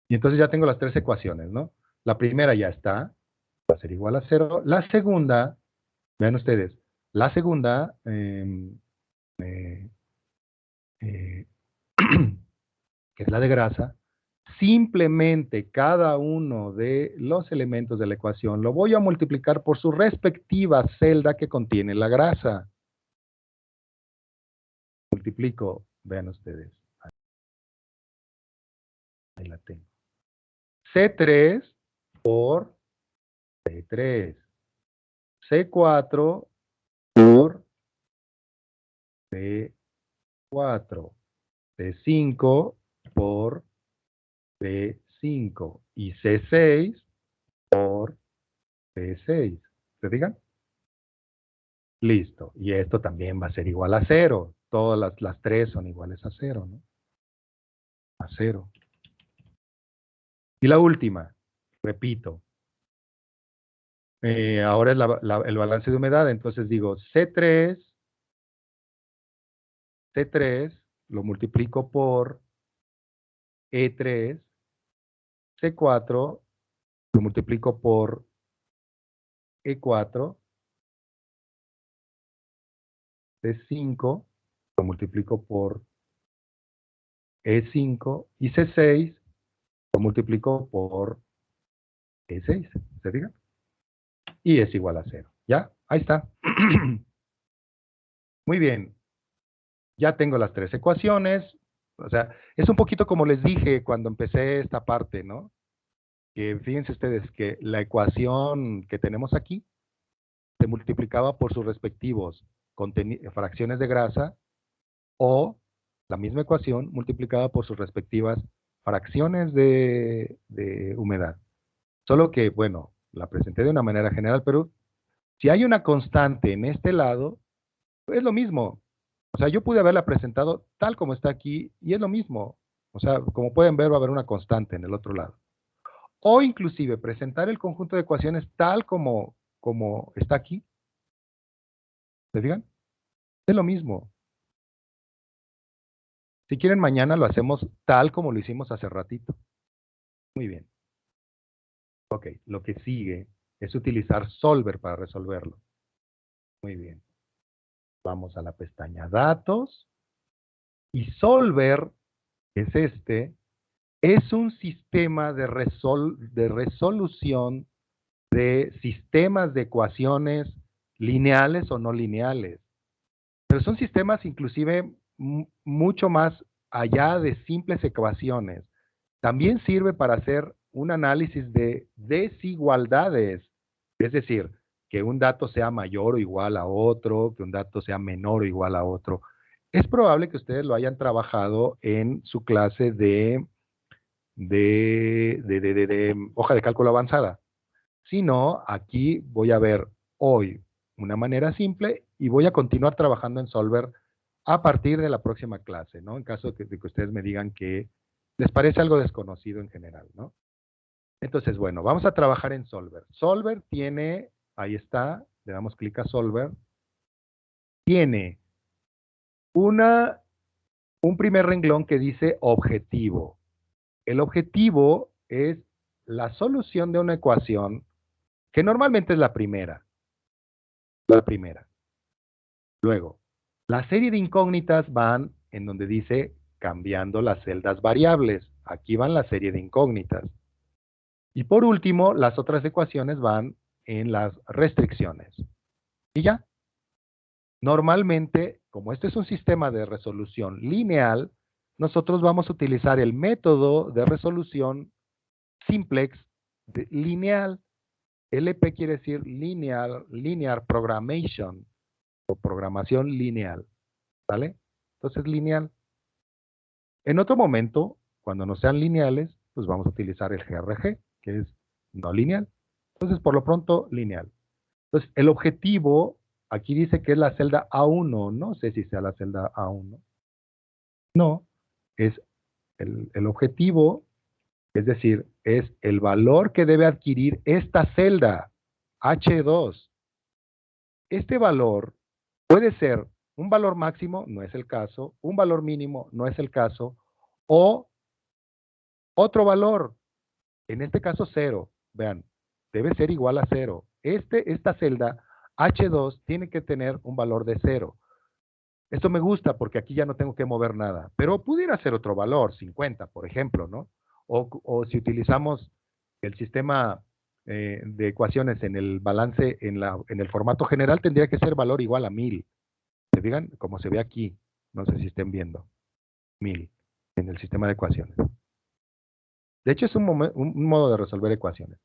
y entonces ya tengo las tres ecuaciones, ¿no? La primera ya está, va a ser igual a 0. La segunda, vean ustedes, la segunda, que es la de grasa, simplemente cada uno de los elementos de la ecuación lo voy a multiplicar por su respectiva celda que contiene la grasa. Multiplico, vean ustedes, ahí la tengo. C3 por C3. C4 por C4. C5 por C5. Y C6 por C6. ¿Se fijan? Listo. Y esto también va a ser igual a 0. Todas las tres son iguales a 0, ¿no? A 0. Y la última, repito. Ahora es el balance de humedad. Entonces digo C3 lo multiplico por E3, C4 lo multiplico por E4, C5 lo multiplico por E5 y C6 lo multiplico por E6. ¿Se fijan? Y es igual a 0. ¿Ya? Ahí está. Muy bien. Ya tengo las tres ecuaciones. O sea, es un poquito como les dije cuando empecé esta parte, ¿no? Que fíjense ustedes que la ecuación que tenemos aquí se multiplicaba por sus respectivos fracciones de grasa o la misma ecuación multiplicada por sus respectivas fracciones de humedad. Solo que, bueno, la presenté de una manera general, pero si hay una constante en este lado, es lo mismo. O sea, yo pude haberla presentado tal como está aquí y es lo mismo. O sea, como pueden ver, va a haber una constante en el otro lado. O inclusive presentar el conjunto de ecuaciones tal como está aquí. ¿Se fijan? Es lo mismo. Si quieren, mañana lo hacemos tal como lo hicimos hace ratito. Muy bien. Ok, lo que sigue es utilizar Solver para resolverlo. Muy bien. Vamos a la pestaña Datos. Y Solver, que es este, es un sistema de resolución de sistemas de ecuaciones lineales o no lineales. Pero son sistemas inclusive mucho más allá de simples ecuaciones. También sirve para hacer un análisis de desigualdades, es decir, que un dato sea mayor o igual a otro, que un dato sea menor o igual a otro. Es probable que ustedes lo hayan trabajado en su clase de hoja de cálculo avanzada. Si no, aquí voy a ver hoy una manera simple y voy a continuar trabajando en Solver a partir de la próxima clase, ¿no? En caso de que ustedes me digan que les parece algo desconocido en general, ¿no? Entonces, bueno, vamos a trabajar en Solver. Solver tiene, ahí está, le damos clic a Solver, tiene un primer renglón que dice objetivo. El objetivo es la solución de una ecuación que normalmente es la primera. La primera. Luego, la serie de incógnitas van en donde dice cambiando las celdas variables. Aquí van la serie de incógnitas. Y por último, las otras ecuaciones van en las restricciones. Y ya. Normalmente, como este es un sistema de resolución lineal, nosotros vamos a utilizar el método de resolución simplex lineal. LP quiere decir linear programmation o programación lineal. ¿Vale? Entonces, lineal. En otro momento, cuando no sean lineales, pues vamos a utilizar el GRG, que es no lineal. Entonces, por lo pronto, lineal. Entonces, el objetivo, aquí dice que es la celda A1. No sé si sea la celda A1. No, es el objetivo, es decir, es el valor que debe adquirir esta celda, H2. Este valor puede ser un valor máximo, no es el caso, un valor mínimo, no es el caso, o otro valor, en este caso 0. Vean, debe ser igual a 0. Esta celda H2 tiene que tener un valor de 0. Esto me gusta porque aquí ya no tengo que mover nada, pero pudiera ser otro valor, 50, por ejemplo, ¿no? O si utilizamos el sistema de ecuaciones en el balance, en el formato general, tendría que ser valor igual a 1000. ¿Se fijan? Como se ve aquí, no sé si estén viendo, 1000 en el sistema de ecuaciones. De hecho, es un modo de resolver ecuaciones.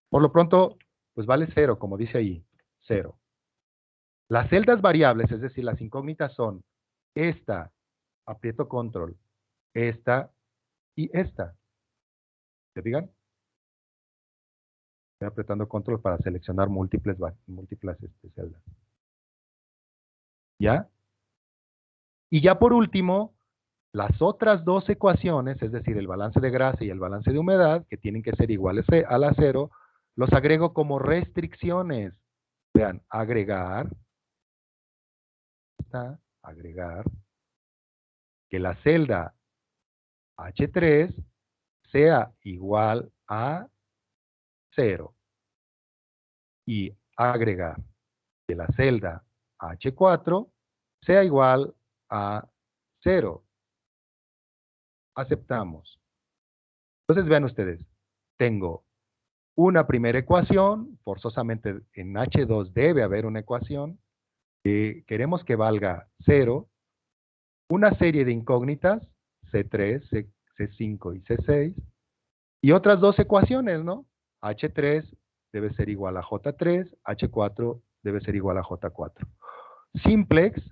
Por lo pronto, pues vale 0, como dice ahí, 0. Las celdas variables, es decir, las incógnitas son esta, aprieto control, esta y esta. ¿Se fijan? Estoy apretando control para seleccionar múltiples celdas. ¿Ya? Y ya por último, las otras dos ecuaciones, es decir, el balance de grasa y el balance de humedad, que tienen que ser iguales a la 0, los agrego como restricciones. Vean, agregar, que la celda H3 sea igual a 0. Y agregar que la celda H4 sea igual a 0. Aceptamos. Entonces vean ustedes, tengo una primera ecuación, forzosamente en H2 debe haber una ecuación, queremos que valga 0, una serie de incógnitas, C3, C5 y C6, y otras dos ecuaciones, ¿no? H3 debe ser igual a J3, H4 debe ser igual a J4. Simplex,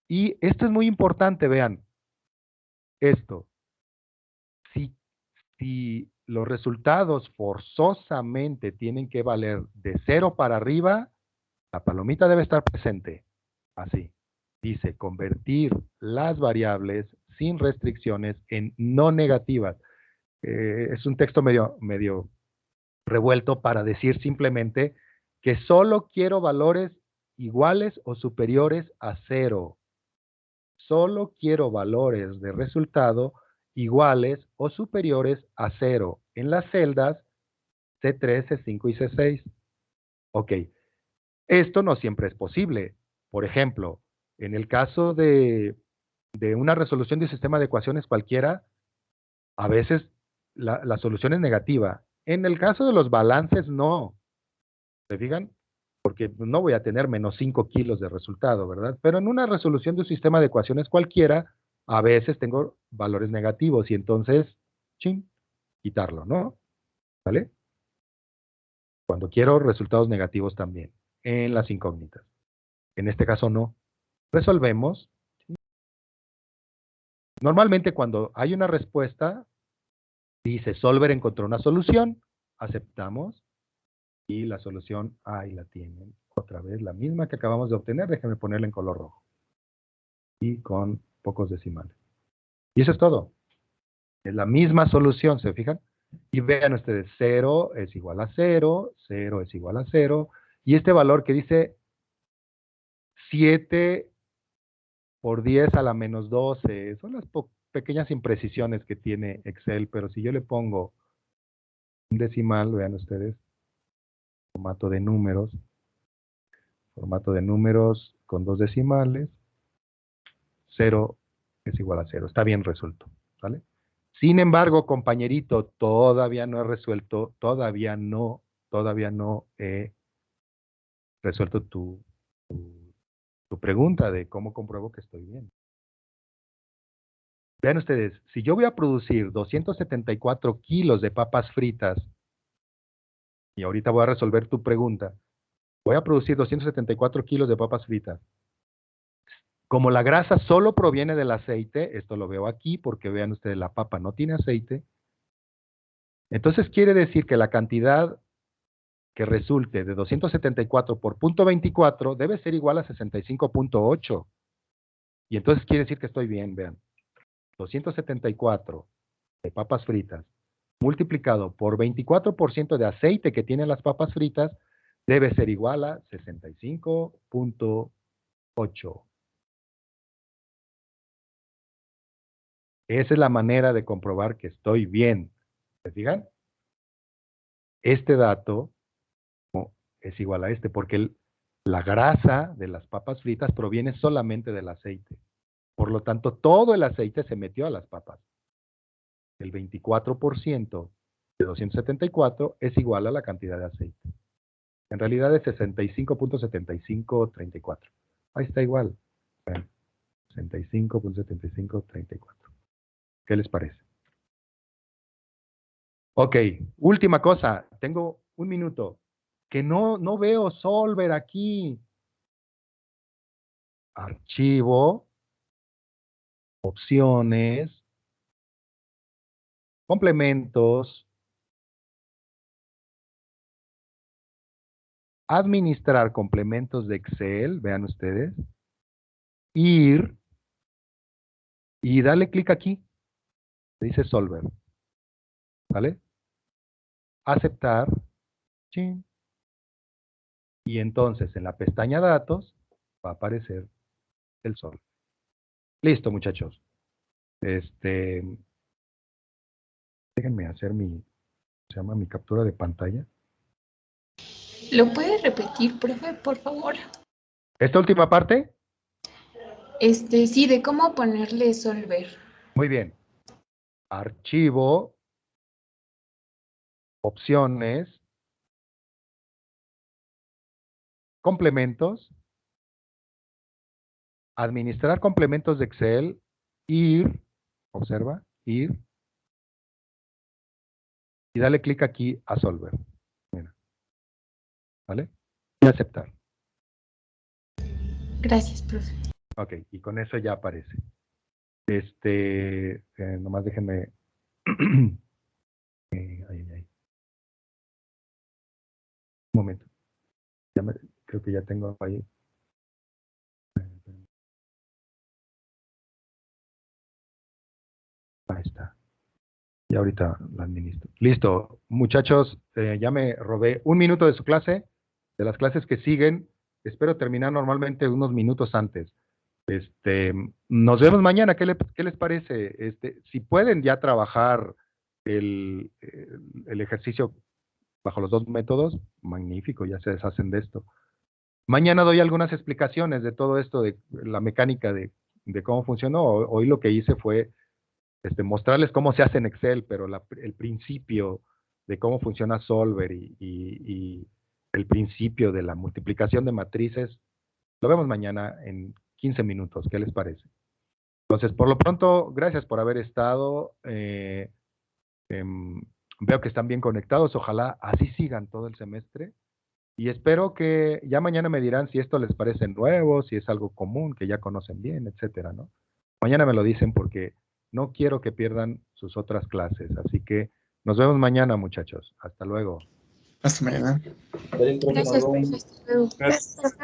y esto es muy importante, vean, esto. Si los resultados forzosamente tienen que valer de 0 para arriba, la palomita debe estar presente. Así. Dice, convertir las variables sin restricciones en no negativas. Es un texto medio revuelto para decir simplemente que solo quiero valores iguales o superiores a 0. Solo quiero valores de resultado iguales o superiores a 0 en las celdas C3, C5 y C6. Ok, esto no siempre es posible. Por ejemplo, en el caso de una resolución de un sistema de ecuaciones cualquiera, a veces la solución es negativa. En el caso de los balances, no. ¿Se fijan? Porque no voy a tener menos 5 kilos de resultado, ¿verdad? Pero en una resolución de un sistema de ecuaciones cualquiera, a veces tengo valores negativos y entonces, chin, quitarlo, ¿no? ¿Vale? Cuando quiero resultados negativos también, en las incógnitas. En este caso no. Resolvemos. Normalmente cuando hay una respuesta, dice Solver encontró una solución, aceptamos, y la solución, ahí la tienen. Otra vez, la misma que acabamos de obtener, déjenme ponerla en color rojo. Y con pocos decimales. Y eso es todo. Es la misma solución, ¿se fijan? Y vean ustedes, 0 es igual a 0, 0 es igual a 0, y este valor que dice 7 por 10 a la menos 12, son las pequeñas imprecisiones que tiene Excel, pero si yo le pongo un decimal, vean ustedes, formato de números con 2 decimales, 0 es igual a 0, está bien resuelto, ¿vale? Sin embargo, compañerito, todavía no he resuelto, todavía no he resuelto tu pregunta de cómo compruebo que estoy bien. Vean ustedes, si yo voy a producir 274 kilos de papas fritas, y ahorita voy a resolver tu pregunta, voy a producir 274 kilos de papas fritas. Como la grasa solo proviene del aceite, esto lo veo aquí porque vean ustedes, la papa no tiene aceite, entonces quiere decir que la cantidad que resulte de 274 por 0.24 debe ser igual a 65.8. Y entonces quiere decir que estoy bien, vean. 274 de papas fritas multiplicado por 24% de aceite que tienen las papas fritas debe ser igual a 65.8. Esa es la manera de comprobar que estoy bien. ¿Se fijan? Este dato es igual a este, porque la grasa de las papas fritas proviene solamente del aceite. Por lo tanto, todo el aceite se metió a las papas. El 24% de 274 es igual a la cantidad de aceite. En realidad es 65.7534. Ahí está igual. 65.7534. ¿Qué les parece? Ok, última cosa. Tengo un minuto. Que no veo Solver aquí. Archivo, opciones, complementos, administrar complementos de Excel, vean ustedes, ir y dale clic aquí, dice Solver, ¿vale? Aceptar, chin, y entonces en la pestaña Datos va a aparecer el Solver. Listo, muchachos. Déjenme hacer mi captura de pantalla. ¿Lo puede repetir, profe, por favor? ¿Esta última parte? Sí, de cómo ponerle Solver. Muy bien. Archivo, opciones, complementos, administrar complementos de Excel, ir, observa, ir, y dale clic aquí a Solver. Mira. ¿Vale? Y aceptar. Gracias, profe. Ok, y con eso ya aparece. Nomás déjenme. Un momento. Creo que ya tengo ahí. Ahí está. Y ahorita la administro. Listo, muchachos, ya me robé un minuto de su clase, de las clases que siguen. Espero terminar normalmente unos minutos antes. Nos vemos mañana. ¿Qué les parece? Si pueden ya trabajar el ejercicio bajo los dos métodos, magnífico, ya se deshacen de esto. Mañana doy algunas explicaciones de todo esto, de la mecánica de cómo funcionó. Hoy lo que hice fue mostrarles cómo se hace en Excel, pero el principio de cómo funciona Solver y el principio de la multiplicación de matrices, lo vemos mañana en 15 minutos. ¿Qué les parece? Entonces, por lo pronto, gracias por haber estado. Veo que están bien conectados. Ojalá así sigan todo el semestre. Y espero que ya mañana me dirán si esto les parece nuevo, si es algo común, que ya conocen bien, etcétera, ¿no? Mañana me lo dicen porque no quiero que pierdan sus otras clases. Así que nos vemos mañana, muchachos. Hasta luego. Hasta mañana. Gracias, profe. Hasta luego. Gracias, profe.